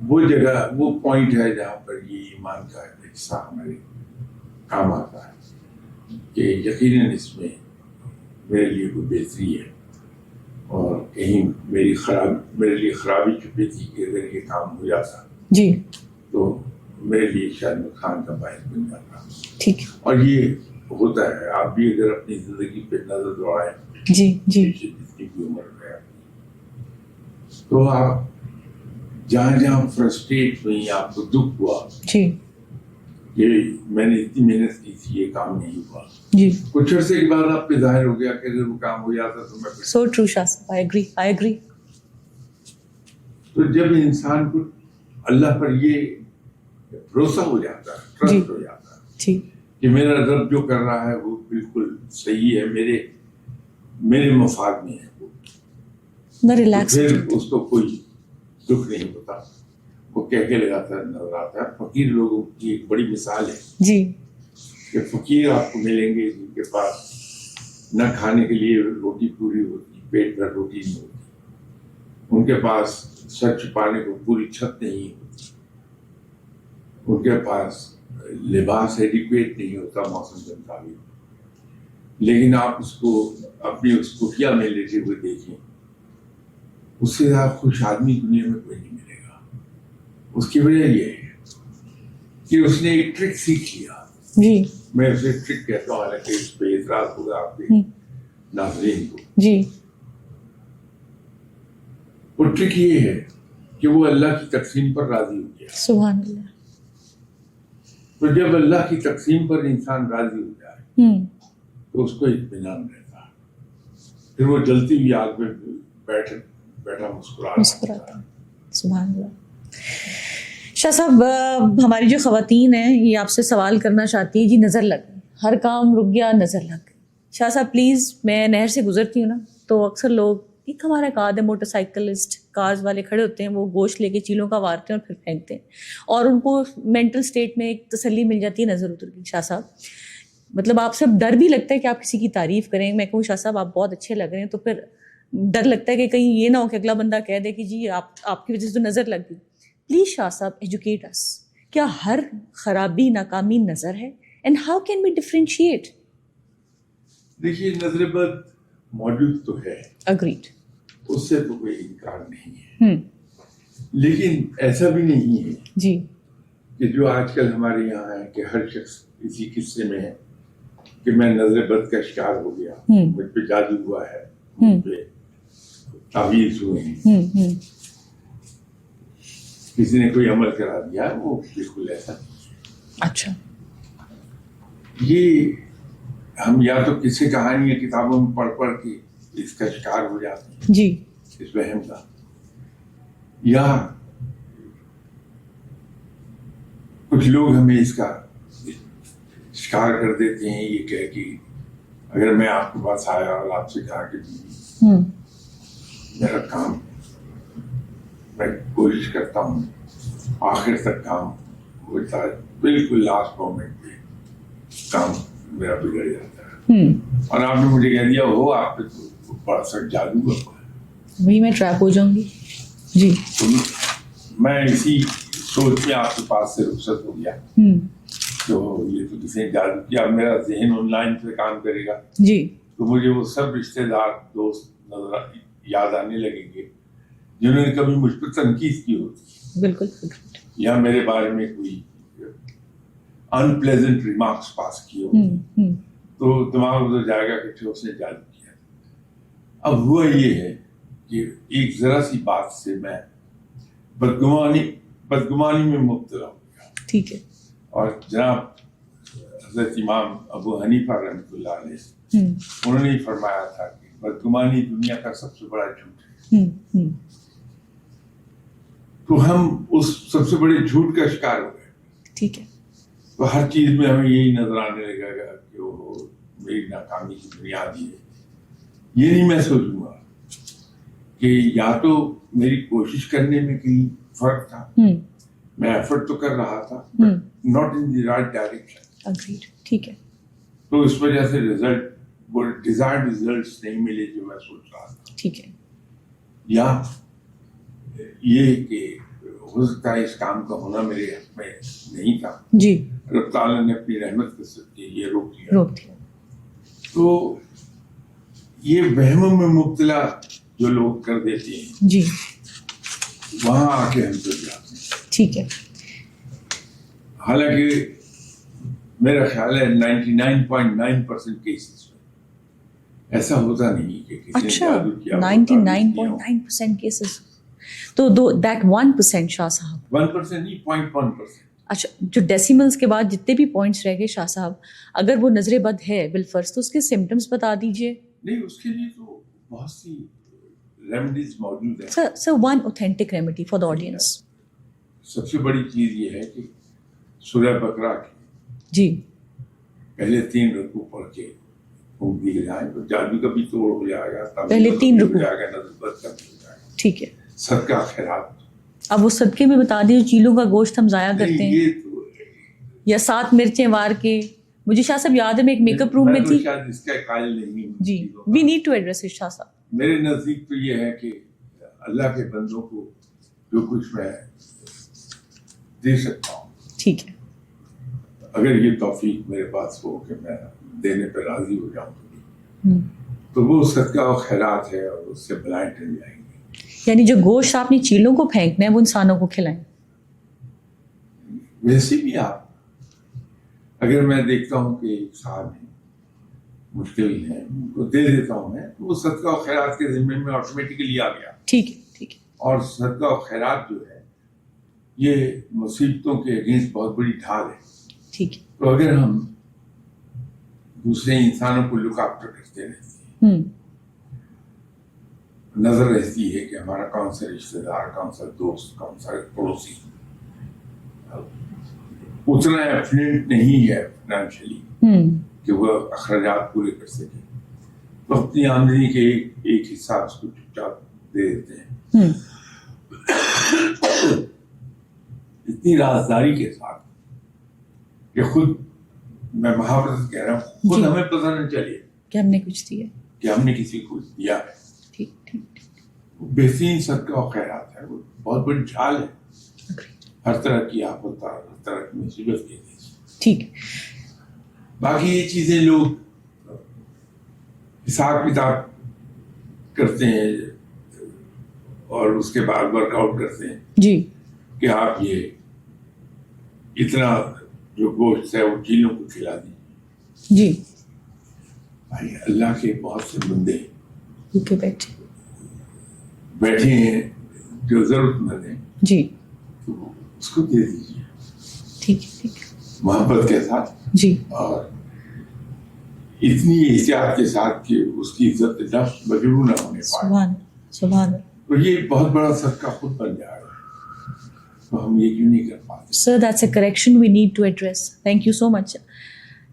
وہ جگہ، وہ پوائنٹ ہے جہاں پر یہ ایمان کا حصہ ہمارے کام آتا ہے کہ یقیناً اس میں میرے لیے کوئی بہتری ہے، اور کہیں میرے لیے خرابی چھپی تھی کہ اگر یہ کام ہو جاتا جی تو میرے لیے شاید نقصان کا باعث بن جاتا. ٹھیک ہے. اور یہ ہوتا ہے. آپ بھی اگر اپنی زندگی پہ نظر دوڑائیں جی جی جتنی بھی عمر ہے تو آپ جہاں جہاں فرسٹریٹ ہوئی، آپ کو دکھ ہوا جی کہ میں نے اتنی محنت کی تھی، یہ کام نہیں ہوا، جی. کچھ عرصے کے بعد آپ پہ ظاہر ہو گیا کہ اگر وہ کام ہو جاتا تو میں سو ٹرو شاہ صاحب. I agree. تو جب انسان کو اللہ پر یہ بھروسہ ہو جاتا ہے، ٹرسٹ ہو جاتا ہے جی کہ میرا رب جو کر رہا ہے وہ بالکل صحیح ہے، میرے مفاد میں ہے، میں تو ریلیکس. پھر اس کو کوئی دکھ نہیں ہوتا. وہ کہہ کے لگاتا نظر آتا ہے. فقیر لوگوں کی ایک بڑی مثال ہے جی کہ فقیر آپ کو ملیں گے جن کے پاس نہ کھانے کے لیے روٹی پوری ہوتی، پیٹ بھر روٹی نہیں ہوتی، ان کے پاس سر چھپانے کو پوری چھت نہیں ہوتی، ان کے پاس لباس ایڈیکویٹ نہیں ہوتا موسم کے مطابق. لیکن آپ اس کو اپنی اس کٹیا میں لیٹے ہوئے دیکھیں، اس سے زیادہ خوش آدمی دنیا میں کوئی نہیں ملے گا. اس کی وجہ یہ ہے کہ اس نے ایک ٹرک سیکھ لیا. جی میں اسے ٹرک کہتا ہوں، حالانکہ اس پہ اعتراض ہوگا آپ کے ناظرین کو. جی. وہ ٹرک یہ ہے کہ وہ اللہ کی تقسیم پر راضی ہو گیا. سبحان اللہ. تو جب اللہ کی تقسیم پر انسان راضی ہو جائے تو اس کو اطمینان رہتا ہے. پھر وہ جلتی ہوئی آگ میں بیٹھا مسکراتا. سبحان اللہ. شاہ صاحب، ہماری جو خواتین ہیں یہ آپ سے سوال کرنا چاہتی ہیں. جی نظر لگ گئی، ہر کام رک گیا، نظر لگ گئی. شاہ صاحب پلیز، میں نہر سے گزرتی ہوں نا تو اکثر لوگ، ایک ہمارا ایک آدھے موٹر سائیکلسٹ کارز والے کھڑے ہوتے ہیں، وہ گوشت لے کے چیلوں کا وارتے ہیں اور پھر پھینکتے ہیں، اور ان کو مینٹل اسٹیٹ میں ایک تسلی مل جاتی ہے، نظر اتر گئی. شاہ صاحب مطلب آپ سے ڈر بھی لگتا ہے کہ آپ کسی کی تعریف کریں. میں کہوں شاہ صاحب آپ بہت اچھے لگ رہے ہیں، تو پھر ڈر لگتا ہے کہ کہیں یہ نہ ہو کہ اگلا بندہ کہہ دے کہ جی آپ کی وجہ سے تو نظر لگ گئی. پلیز شاہ صاحب ایجوکیٹ اس. کیا ہر خرابی ناکامی نظر ہے؟ And how can we differentiate? دیکھیے، نظر بد موجود تو ہے، اگریڈ، اس سے تو کوئی انکار نہیں ہے. لیکن ایسا بھی نہیں ہے جی کہ جو آج کل ہمارے یہاں ہے کہ ہر شخص اسی قصے میں ہے کہ میں نظر بد کا شکار ہو گیا، مجھ پہ جادو ہوا ہے، مجھ پہ تعویذ ہوئے ہیں، کسی نے کوئی عمل کرا دیا. وہ بالکل ایسا نہیں. اچھا. یہ ہم یا تو کسی کہانی یا کتابوں میں پڑھ کے اس کا شکار ہو جاتے ہیں، جی اس وہم کا، یا کچھ لوگ ہمیں اس کا شکار کر دیتے ہیں یہ کہہ کہ اگر میں آپ کے پاس آیا اور آپ سے کہا کہ میرا کام، میں کوشش کرتا ہوں آخر تک کام ہوتا ہے، بالکل لاسٹ مومنٹ پہ کام میرا بگڑ جاتا ہے، اور آپ نے مجھے کہہ دیا ہو آپ پہ تو بڑا سا جادو ہوا ہے، وہی میں ٹریپ ہو جاؤں گی. جی تو میں اسی سوچ میں آپ کے پاس سے رخصت ہو گیا. تو یہ تو کسی نے جادو کیا، میرا ذہن آن لائن پہ کام کرے گا، جی تو مجھے وہ سب رشتے دار دوست نظر یاد آنے لگیں گے جنہوں نے کبھی مجھ پر تنقید کی ہوتی، بالکل، یا میرے بارے میں کوئی ان پلیزنٹ ریمارکس پاس کیے ہوتے، تو دماغ ادھر جائے گا کہ اس نے جادو کیا. اب ہوا یہ ہے کہ ایک ذرا سی بات سے میں بدگمانی میں مبتلا ہو گیا. ٹھیک ہے. اور جناب حضرت امام ابو حنیفہ رحمۃ اللہ علیہ، انہوں نے فرمایا تھا کہ بدگمانی دنیا کا سب سے بڑا جھوٹ ہے. تو ہم اس سب سے بڑے جھوٹ کا شکار ہو گئے. ٹھیک ہے. تو ہر چیز میں ہمیں یہی نظر آنے لگے گا کہ وہ میری ناکامی کی بنیاد ہی ہے. یہ نہیں میں سوچوں گا کہ یا تو میری کوشش کرنے میں کہیں فرق تھا, میں ایفرٹ تو کر رہا تھا not in the right direction. Agreed. ٹھیک ہے. تو اس وجہ سے رزلٹ وہ ڈیزائرڈ ریزلٹس نہیں ملے جو میں سوچ رہا تھا. ٹھیک ہے. یا یہ کہ ہو سکتا ہے اس کام کا ہونا میرے حق میں نہیں تھا, جی, اللہ تعالیٰ نے اپنی رحمت کے صدقے یہ روک دیا. تو یہ وہموں میں مبتلا جو لوگ کر دیتے ہیں, جی, وہاں آ کے ہم گر جاتے ہیں. ٹھیک ہے. حالانکہ میرا خیال ہے 99.9% کیسز میں ایسا ہوتا نہیں کہ کسی نے اچھا, جادو کیا. 99.9% کیسز. تو دیٹ 1% شاہ صاحب, 1% نہیں, 0.1%. اچھا, جو ڈیسیملز کے بعد جتنے بھی پوائنٹس رہ گئے شاہ صاحب, اگر وہ نظر بد ہے بالفرض تو اس کے سمٹمز بتا دیجئے. نہیں, اس کے لیے تو بہت سی ریمیڈیز موجود ہیں. Sir one authentic remedy for the audience. سب سے بڑی چیز یہ ہے کہ سورہ بقرہ کی جی پہلے 3 رکوع پڑھ کے پھونک دیے جائیں تو جادو کا بھی توڑ ہو جائے گا. پہلے 3 رکوع ہو جائے گا, نظر بد کا بھی ہو جائے گا. ٹھیک ہے. صدقہ خیرات. اب وہ صدقے میں بتا دیے چیلوں کا گوشت ہم ضائع کرتے ہیں, یہ تو یا 7 مرچیں وار کے. مجھے شاہ صاحب یاد ہے میں ایک میک اپ روم میں تھی. شاید اس کا قائل نہیں ہوں. جی, we need to address it Shah صاحب. میرے نزدیک تو یہ ہے کہ اللہ کے بندوں کو جو کچھ میں دے سکتا ہوں, ٹھیک ہے, اگر یہ توفیق میرے پاس ہو کہ میں دینے پہ راضی ہو جاؤں تو وہ صدقہ و خیرات ہے اور اس سے بلائیں ٹل جائیں گے. یعنی جو گوشت آپ نے چیلوں کو پھینکنا ہے وہ انسانوں کو کھلائیں. ویسے بھی آپ اگر میں دیکھتا ہوں کہ ایک صاحب ہے مشکل ہے ان کو دے دیتا ہوں میں, تو وہ صدقہ و خیرات کے ذمے میں آٹومیٹکلی آ گیا. ٹھیک ہے, ٹھیک ہے. اور صدقہ و خیرات جو ہے یہ مصیبتوں کے اگینسٹ بہت بڑی ڈھال ہے. ٹھیک ہے. تو اگر ہم دوسرے انسانوں کو لک آفٹر کرتے رہتے ہیں, نظر رہتی ہے کہ ہمارا کون سا رشتے دار, کون سا دوست, کون سا پڑوسی اتنا ایفلینٹ نہیں ہے فائنینشلی کہ وہ اخراجات پورے کر سکے, تو اپنی آمدنی کے ایک حصہ اس کو چپ چاپ دے دیتے ہیں. اتنی رازداری کے ساتھ کہ خود میں محاورت کہہ رہا ہوں, خود ہمیں پتہ نہ چلے کہ ہم نے کچھ دیا, کہ ہم نے کسی کو دیا ہے. ٹھیک ٹھیک. بہترین صدقہ و خیرات ہے, وہ بہت بڑی ڈھال ہے ہر طرح کی آفت, ہر طرح کی مصیبت کے لیے. ٹھیک. باقی یہ چیزیں لوگ حساب کتاب کرتے ہیں اور اس کے بعد ورک آؤٹ کرتے ہیں جی کہ آپ یہ اتنا جو گوشت ہے وہ چیلوں کو کھلا دیں. جی بھائی اللہ کے بہت سے بندے بیٹھے ہیں جو ضرورت مند ہیں, جی تو اس کو دے دیجیے. ٹھیک ہے, ٹھیک ہے. محبت کے ساتھ جی, اور اتنی احتیاط کے ساتھ کہ اس کی عزت نفس مجروح نہ ہونے پائے. سبحان سبحان. تو یہ بہت بڑا صدقہ خود بن جائے گا, تو ہم یہ کیوں نہیں کر پاتے. Sir that's a correction we need to address. Thank you so much.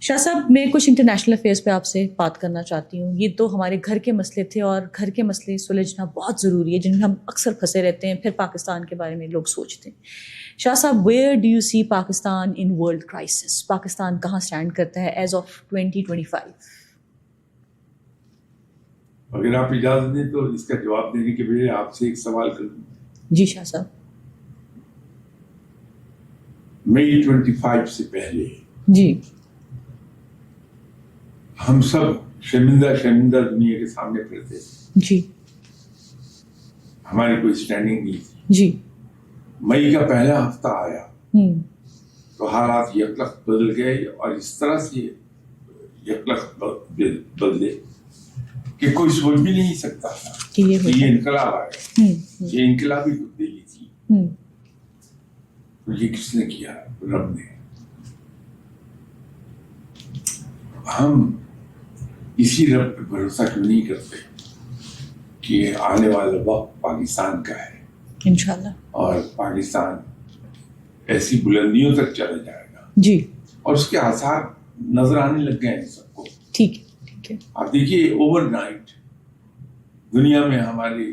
Shah صاحب میں کچھ انٹرنیشنل افیئرس پہ آپ سے بات کرنا چاہتی ہوں. یہ تو ہمارے گھر کے مسئلے تھے اور گھر کے مسئلے سلجھنا بہت ضروری ہے, جن میں ہم اکثر پھنسے رہتے ہیں, پھر پاکستان کے بارے میں لوگ سوچتے ہیں. شاہ صاحب, where do you see Pakistan in world crisis? Pakistan کہاں اسٹینڈ کرتا ہے ایز آف 2025؟ اگر آپ اجازت دیں تو اس کا جواب دینے کے بجائے آپ سے ایک سوال کروں. جی شاہ صاحب. مئی 25 سے پہلے جی ہم سب شرمندہ دنیا کے سامنے پھرتے تھے. جی ہماری کوئی اسٹینڈنگ نہیں تھی. جی مئی کا پہلا ہفتہ آیا تو حالات یکلخت بدل گئے, اور اس طرح سے یکلخت بدلے کہ کوئی سوچ بھی نہیں سکتا تھا کہ یہ انقلاب آئے. یہ انقلابی تبدیلی تھی. تو یہ کس نے کیا؟ رب نے. ہم اسی رب پہ بھروسہ کیوں نہیں کرتے کہ آنے والا وقت پاکستان کا ہے انشاءاللہ, اور پاکستان ایسی بلندیوں تک چلا جائے گا. جی, اور اس کے آثار نظر آنے لگ گئے ہیں سب کو. ٹھیک ہے, ٹھیک ہے. آپ دیکھیے اوور نائٹ دنیا میں ہماری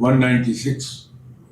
196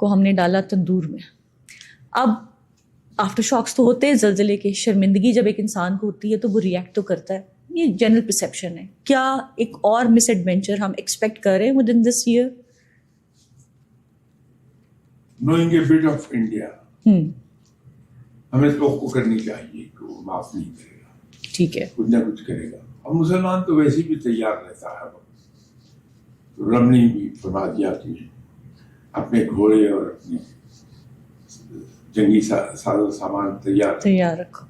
کو ہم نے ڈالا تندور میں. اب آفٹر شاکس تو ہوتے ہیں زلزلے کے, شرمندگی جب ایک انسان کو ہوتی ہے تو وہ ریئیکٹ تو کرتا ہے. یہ جنرل پرسیپشن ہے. کیا ایک اور مس ایڈونچر ہم ایکسپیکٹ کر رہے ہیں within this year? Knowing a bit of India, ہمیں توقع کرنی چاہیے کہ وہ معاف نہیں کرے گا. ٹھیک ہے, کچھ نہ کچھ کرے گا. اور مسلمان تو ویسے بھی تیار رہتا ہے. تو رب نے بھی فرما دیا کہ اپنے گھوڑے اور اپنے جنگی ساز و سامان تیار رکھو.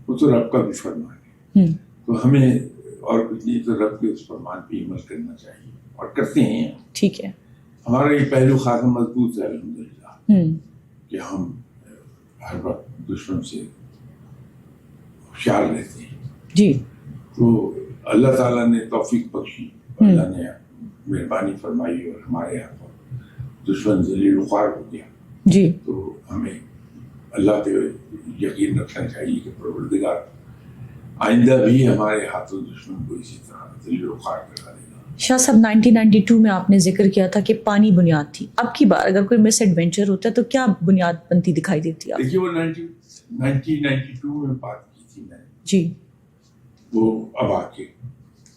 وہ تو رب کا بھی فرمان ہے. تو ہمیں اور کچھ نہیں تو رب کے اس فرمان پہ عمل کرنا چاہیے, اور کرتے ہیں. ٹھیک ہے, ہمارا یہ پہلو خاتم مضبوط ہے الحمدللہ, کہ ہم ہر وقت دشمن سے ہوشیار رہتے ہیں. جی, تو اللہ تعالیٰ نے توفیق بخشی, اللہ نے مہربانی فرمائی اور ہمارے یہاں پر دشمن ذلیل و خوار ہو گیا. جی, تو ہمیں اللہ پہ یقین رکھنا چاہیے کہ پروردگار آئندہ بھی ہمارے ہاتھوں دشمن کو اسی طرح ذلیل و خوار کرا دے گا. شاہ صاحب 1992 میں آپ نے ذکر کیا تھا کہ پانی بنیاد تھی. اب کی بار اگر کوئی مس ایڈونچر ہوتا ہے تو کیا بنیاد بنتی دکھائی دیتی ہے؟ دیکھیے وہ 1992 میں بات کی تھی میں نے, جی, وہ اب آ کے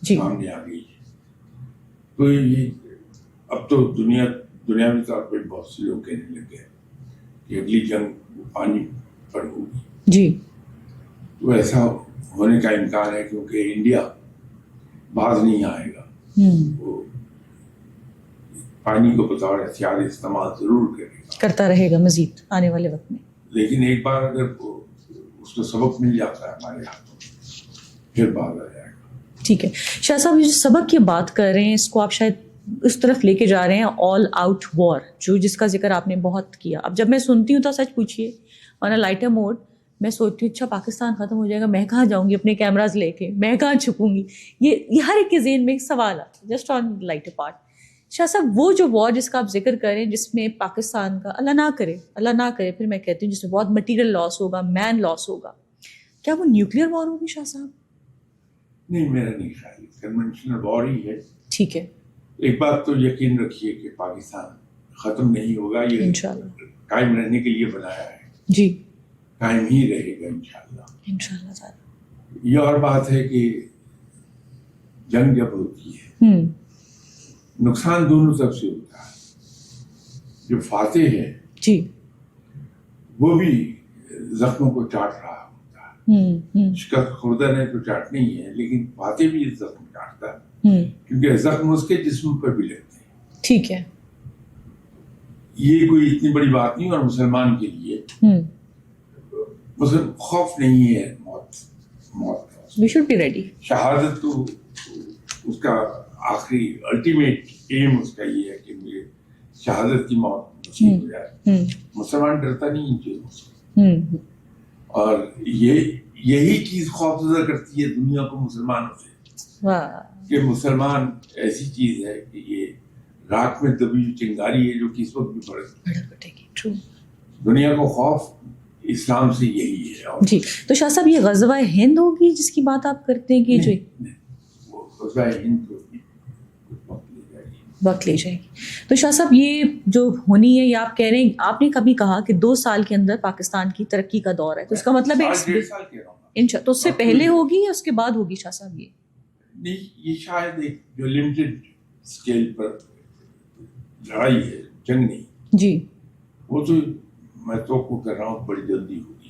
سامنے آ گئی. تو یہ اب تو دنیاوی طور پہ بہت سے لوگ کہنے لگ گئے کہ اگلی جنگ پانی پر ہوگی. جی, تو ایسا ہونے کا امکان ہے کیونکہ انڈیا باز نہیں آئے گا. وہ پانی کو بطور ہتھیار استعمال ضرور کرتا رہے گا مزید آنے والے وقت میں. لیکن ایک بار اگر اس کو سبق مل جاتا ہے ہمارے ہاتھوں پھر باز آ جائے گا. ٹھیک ہے شاہ صاحب, یہ جو سبق کی بات کر رہے ہیں اس کو آپ شاید اس طرف لے کے جا رہے ہیں آل آؤٹ وار, جس کا ذکر آپ نے بہت کیا. اب جب میں سنتی ہوں تو سچ پوچھیے آن اے لائٹر موڈ میں سوچتی ہوں اچھا پاکستان ختم ہو جائے گا, میں کہاں جاؤں گی اپنے کیمراز لے کے, میں کہاں چھپوں گی. یہ ہر ایک کے ذہن میں ایک سوال آتا ہے جسٹ آن لائٹر پارٹ. شاہ صاحب وہ جو وار جس کا آپ ذکر کریں جس میں پاکستان کا اللہ نہ کرے پھر میں کہتی ہوں جس میں بہت مٹیریل لاس ہوگا, مین لاس ہوگا, کیا وہ نیوکلیئر وار ہوگی شاہ صاحب؟ نہیں, میرا نہیں خیال, کنونشنل وار ہی ہے. ٹھیک ہے, ایک بات تو یقین رکھیے کہ پاکستان ختم نہیں ہوگا, یہ انشاءاللہ قائم رہنے کے لیے بنایا ہے. جی, قائم ہی رہے گا انشاءاللہ تعالیٰ. یہ اور بات ہے کہ جنگ جب ہوتی ہے نقصان دونوں طرف سے ہوتا ہے. جو فاتح ہے جی, وہ بھی زخموں کو چاٹ رہا ہوتا ہے. شکست خوردہ نے تو چاٹنا ہی ہے, لیکن فاتح بھی زخم چاٹتا ہے کیونکہ زخم اس کے جسم پر بھی لگتے ہیں. ٹھیک ہے, یہ کوئی اتنی بڑی بات نہیں. اور مسلمان کے لیے مسلم خوف نہیں ہے موت کا. we should be ready. شہادت تو اس کا آخری الٹیمیٹ ایم اس کا یہ ہے کہ مجھے شہادت کی موت نصیب ہو جائے. مسلمان ڈرتا نہیں ان چیزوں سے, اور یہی چیز خوفزدہ کرتی ہے دنیا کو مسلمانوں سے, کہ مسلمان ایسی چیز ہے کہ یہ راک میں دبی چنگاری ہے جو کہ اس وقت بھی بڑھے گی. دنیا کو خوف اسلام سے یہی ہے. جی, تو شاہ صاحب یہ غزوہ ہند ہوگی جس کی بات آپ کرتے ہیں کہ جو غزوہ ہند وقت لے جائے گی. تو شاہ صاحب یہ جو ہونی ہے یہ آپ کہہ رہے ہیں, آپ نے کبھی کہا کہ 2 سال کے اندر پاکستان کی ترقی کا دور ہے, تو اس کا مطلب ہے تو اس سے پہلے ہوگی یا اس کے بعد ہوگی شاہ صاحب؟ یہ شاید ایک جو لمیٹڈ اسکیل پر لڑائی ہے, جنگ نہیں. جی, وہ تو میں توقع کر رہا ہوں بڑی جلدی ہوگی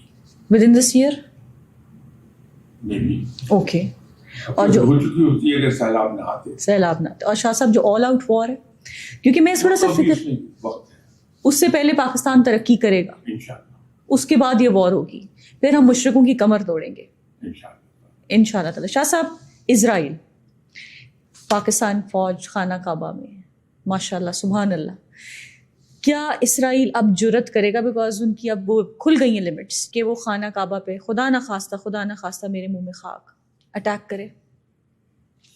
ود ان دس ایئر میں بھی. اوکے, اور جو ہو چکی ہوتی ہے اگر سیلاب نہ آتے. اور شاہ صاحب جو آل آؤٹ وار ہے, کیونکہ میں تھوڑا سا فکر وقت ہے, اس سے پہلے پاکستان ترقی کرے گا انشاءاللہ, اس کے بعد یہ وار ہوگی, پھر ہم مشرکوں کی کمر توڑیں گے انشاءاللہ تعالی. شاہ صاحب اسرائیل پاکستان فوج خانہ کعبہ میں ماشاءاللہ سبحان اللہ, کیا اسرائیل اب جرت کرے گا, بیکاز ان کی اب وہ کھل گئی ہیں لمٹس, کہ وہ خانہ کعبہ پہ خدا نہ خواستہ میرے منہ میں خاک اٹیک کرے؟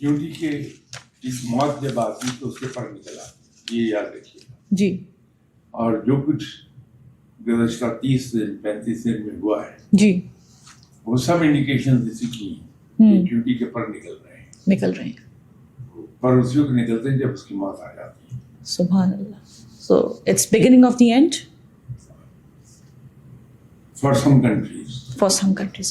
کیونکہ کہ اس موت جب آتی تو اس کے پر نکلا, یہ یاد رکھیے. جی, اور جو کچھ گزشتہ 30 دن 35 دن میں ہوا ہے جی, وہ سب انڈیکیشن اسی کی ہیں, ڈیوٹی کے پر نکل رہے ہیں. پر اسی وقت نکلتے ہیں جب اس کی موت آ جاتی ہے. سبحان اللہ So it's beginning of the end For some countries. for some countries.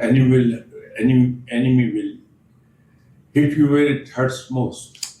enemy will hit you where it hurts most.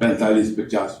45-50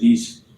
30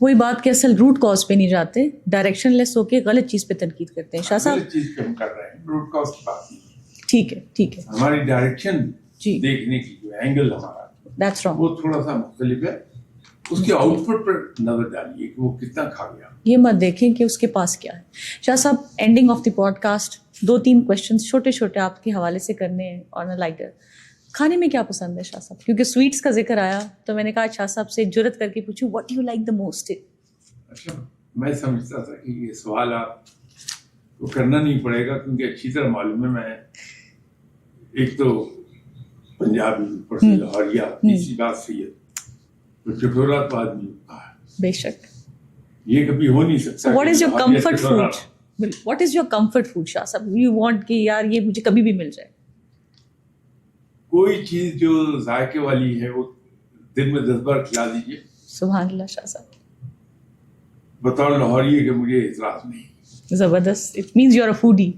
وہی بات کہ اصل روٹ کاز پہ نہیں جاتے, ڈائریکشن لیس ہو کے غلط چیز پہ تنقید کرتے ہیں. شاہ صاحب غلط چیز پہ ہم کر رہے ہیں, روٹ کاز کی بات نہیں. ٹھیک ہے, ٹھیک ہے, ہماری ڈائریکشن جی, دیکھنے کی جو اینگل ہمارا دیٹس رانگ. وہ تھوڑا سا مختلف ہے. اس کے آؤٹ پٹ پر نظر ڈالیے کہ وہ کتنا کھا گیا. یہ مت دیکھیں کہ اس کے پاس کیا ہے. شاہ صاحب ending of the podcast 2-3 questions چھوٹے چھوٹے آپ کے حوالے سے کرنے ہیں اور لائٹر. کھانے میں کیا پسند ہے شاہ صاحب؟ کیونکہ سویٹس کا ذکر آیا تو میں نے کہا شاہ صاحب سے جرت کر کے پوچھوں what you like the most. اچھا, میں سمجھتا تھا کہ یہ سوال آپ کو کرنا نہیں پڑے گا کیونکہ اچھی طرح معلوم ہے میں ایک تو پنجابی, اوپر سے لاہوریا, تیسری بات سید, تو چٹورا تو آدمی ہوتا ہے. بے شک. یہ کبھی ہو نہیں سکتا. What is your comfort food? What is your comfort food Shah صاحب؟ یو وانٹ کہ یار یہ مجھے کبھی بھی مل جائے. کوئی چیز جو ذائقے والی ہے وہ دن میں 10 بار کھلا دیجیے. سبحان اللہ شاہ صاحب. بطور لاہوری کہ مجھے اعتراض نہیں. زبردست. It means you are a foodie.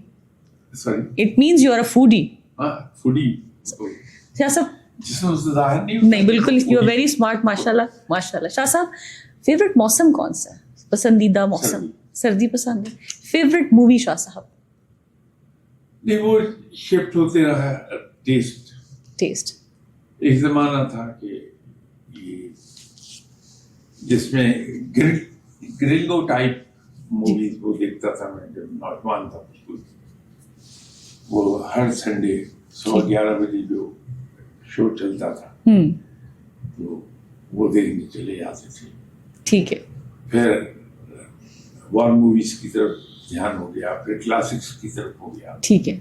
Sorry, it means you are a foodie. ہاں فوڈی شاہ صاحب جس میں اس سے ظاہر نہیں بالکل, یو آر ویری اسمارٹ. ماشاء اللہ, ماشاء اللہ. شاہ صاحب فیوریٹ موسم کون سا ہے؟ پسندیدہ موسم سردی پسند ہے. فیوریٹ مووی شاہ صاحب؟ نہیں, وہ شفٹ ہوتے رہا. ٹیسٹ ایک زمانہ تھا کہ یہ جس میں گرنگو ٹائپ موویز وہ دیکھتا تھا میں جب نوجوان تھا. وہ ہر سنڈے 11 بجے جو شو چلتا تھا تو وہ دیکھنے چلے جاتے تھے. ٹھیک ہے. پھر وار موویز کی طرف دھیان ہو گیا, پھر کلاسکس کی طرف ہو گیا. ٹھیک ہے.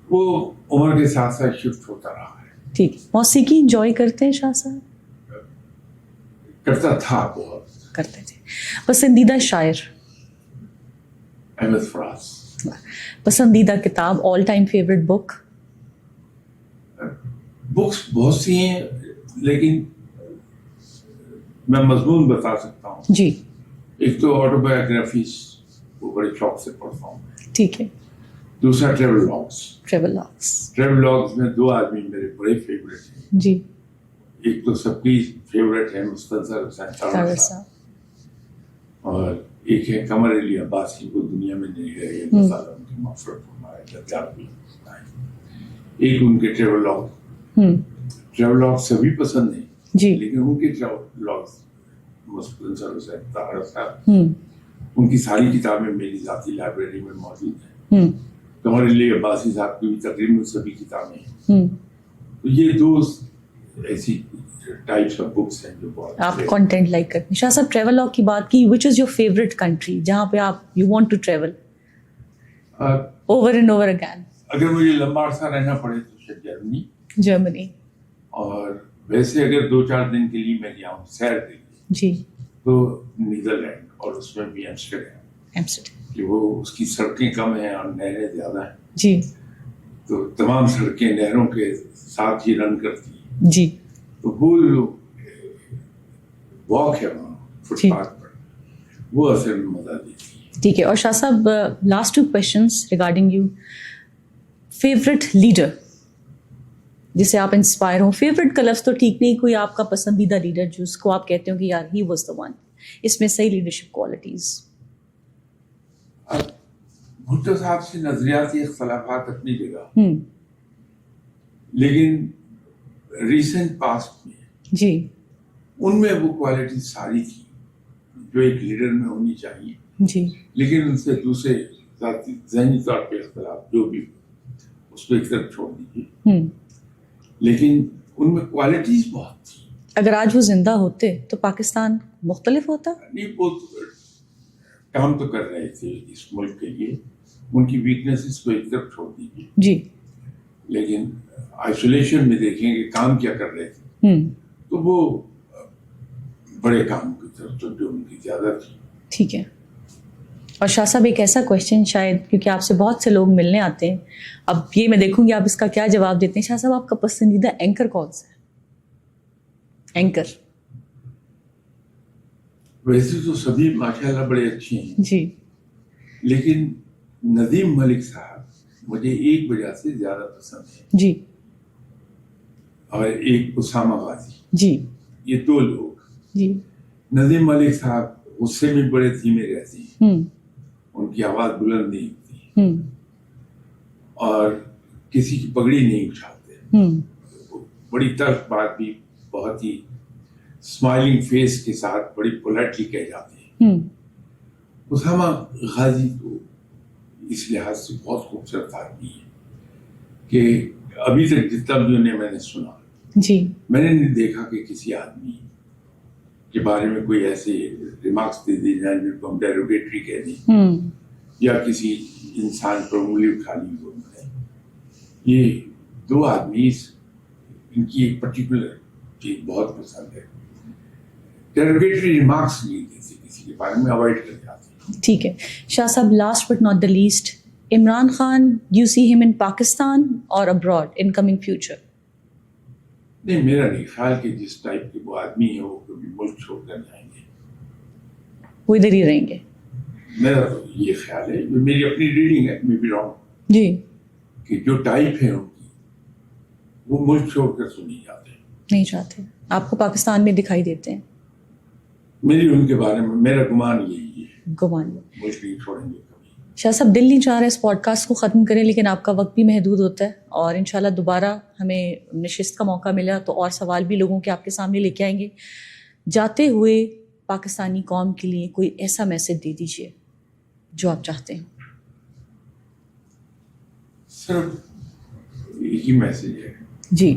وہ عمر کے ساتھ ساتھ شفٹ ہوتا رہا ہے. ٹھیک. موسیقی انجوائے کرتے ہیں شاہ صاحب؟ کرتا تھا, بہت کرتے تھے. پسندیدہ شاعر؟ احمد فراز. پسندیدہ کتاب, آل ٹائم فیوریٹ بک؟ بکس بہت سی ہیں لیکن میں مضمون بتا سکتا ہوں. جی. ایک تو آٹو بایوگرافیز, وہ بڑے شوق سے پڑھتا ہوں. ٹھیک ہے. دوسرا ٹریول لاگس. ٹریول لاگس میں 2 آدمی میرے بڑے فیوریٹ ہیں. جی. ایک تو سب کی فیوریٹ ہے مستنصر حسین تاوڑ صاحب, اور ایک ہے قمر علی عباسی, کو دنیا میں نہیں رہے, ان کی مغفرت فرمائے, درجات بھی. ایک ان کے ٹریول لاگ سبھی پسند ہیں جی, لیکن ان کے ٹریول لاگ مستنصر حسین تاوڑ صاحب, ان کی ساری کتابیں میری ذاتی لائبریری میں موجود ہیں. قمر علی عباسی صاحب کی بھی تقریباً سبھی کتابیں ہیں. تو یہ 2 ایسی ٹائپس آف بکس ہیں جو بہت آپ کنٹینٹ لائک کرتے ہیں. شاہ صاحب ٹریول لاگ کی بات کی, which is your favourite country جہاں پہ آپ you want to travel over and over again? اگر مجھے لمبا عرصہ رہنا پڑے تو شاید جرمنی. اور ویسے اگر 2-4 دن کے لیے میں جاؤں سیر کے لیے جی تو نیدرلینڈ, اور اس میں بھی ایمسٹرڈیم, کہ وہ اس کی سڑکیں کم ہیں اور نہریں زیادہ ہیں. جی. تو تمام سڑکیں نہروں کے ساتھ ہی رن کرتی ہیں. جی. تو وہ جو واک ہے وہاں فٹ پاتھ پر, وہ اصل میں مزہ دیتی ہے. ٹھیک ہے. اور شاہ صاحب last 2 questions regarding you. Favourite leader جسے آپ انسپائر ہوں؟ فیوریٹ کا لفظ تو ٹھیک نہیں, کوئی آپ کا پسندیدہ لیڈر جس کو آپ کہتے ہو کہ یار ہی واز دا ون, اس میں صحیح لیڈرشپ کوالٹیز. بھٹو صاحب سے نظریاتی اختلافات اپنی جگہ, لیکن ریسنٹ پاسٹ میں جی ان میں وہ کوالٹی ساری تھی جو ایک لیڈر میں ہونی چاہیے. جی. لیکن ان سے دوسرے ذاتی ذہنی طور پہ اختلاف جو بھی اس کو ایک طرف چھوڑ دیجیے, لیکن ان میں کوالٹیز بہت تھی. اگر آج وہ زندہ ہوتے تو پاکستان مختلف ہوتا؟ نہیں, وہ کام تو کر رہے تھے اس ملک کے لیے, ان کی ویکنیسز کو ایک طرف چھوڑ دیجیے. جی. لیکن آئسولیشن میں دیکھیں کہ کام کیا کر رہے تھے تو وہ بڑے کام کی طرف جو ان کی زیادہ تھی. ٹھیک ہے. اور شاہ صاحب ایک ایسا کویشچن, شاید کیونکہ آپ سے بہت سے لوگ ملنے آتے ہیں, اب یہ میں دیکھوں گی آپ اس کا کیا جواب دیتے ہیں. شاہ صاحب آپ کا پسندیدہ اینکر کون سا ہے؟ اینکر ویسے تو سبھی ماشاءاللہ بڑے اچھے ہیں جی, لیکن ندیم ملک صاحب مجھے ایک وجہ سے زیادہ پسند ہے جی, اور ایک اسامہ غازی. جی. یہ 2 لوگ. جی. ندیم ملک صاحب اس سے بھی بڑے دھیمے رہتے ہیں, ان کی آواز بلند نہیں ہوتی, اور کسی کی پگڑی نہیں اٹھاتے, بڑی تلخ بات بھی بہت ہی اسمائلنگ فیس کے ساتھ بڑی پولیٹلی کہہ جاتے ہیں. اسامہ غازی تو اس لحاظ سے بہت خوبصورت آدمی ہے کہ ابھی تک جتنا بھی انہیں میں نے سنا, میں نے نہیں دیکھا کہ کسی آدمی کے بارے میں کوئی ایسے ریمارکس دے دی جائیں جن کو ہم ڈیروگیٹری کہہ دیں, یا کسی انسان پر انگلی اٹھا لی ہو. یہ دو آدمی ان کی ایک پرٹیکولر چیز بہت پسند ہے, ڈیروگیٹری ریمارکس نہیں دیتے, کسی کے بارے میں اوائڈ کر جاتے ہیں. ٹھیک ہے شاہ صاحب, last but not the least, Imran Khan, you see ہم ان پاکستان اور ابراڈ ان کمنگ فیوچر؟ نہیں, میرا نہیں خیال کہ جس ٹائپ کے وہ آدمی ہے وہ کبھی ملک چھوڑ کر جائیں گے, وہ ادھر ہی رہیں گے. میرا تو یہ خیال ہے, میری اپنی ریڈنگ ہے, میں بھی رانگ, جی, کہ جو ٹائپ ہے ان کی وہ ملک چھوڑ کر تو نہیں جاتے, نہیں چاہتے, آپ کو پاکستان میں دکھائی دیتے ہیں. میری ان کے بارے میں میرا گمان یہی ہے, گمان. ملک نہیں چھوڑیں گے کبھی. شاہ صاحب دل نہیں چاہ رہا اس پوڈ کاسٹ کو ختم کریں, لیکن آپ کا وقت بھی محدود ہوتا ہے, اور انشاءاللہ دوبارہ ہمیں نشست کا موقع ملا تو اور سوال بھی لوگوں کے آپ کے سامنے لے کے آئیں گے. جاتے ہوئے پاکستانی قوم کے لیے کوئی ایسا میسج دے دیجیے جو آپ چاہتے ہیں. صرف یہی میسج ہے جی,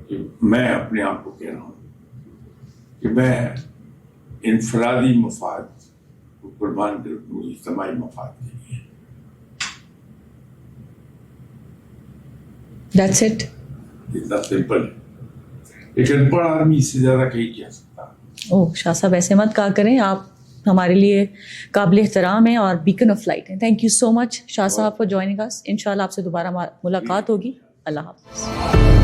کہ میں اپنے آپ کو کہہ رہا ہوں کہ میں انفرادی مفاد کو قربان کر دوں اجتماعی مفاد کے لیے. That's it. اتنا سمپل ہے, ایک ان پڑھ آدمی اس سے زیادہ کہیں کہہ سکتا. اوہ شاہ صاحب ایسے مت کہا کریں, آپ ہمارے لیے قابل احترام ہیں اور بیکن آف لائٹ ہیں. Thank you so much Shah صاحب فار جوائننگ اس. انشاءاللہ آپ سے دوبارہ ملاقات ہوگی. اللہ حافظ.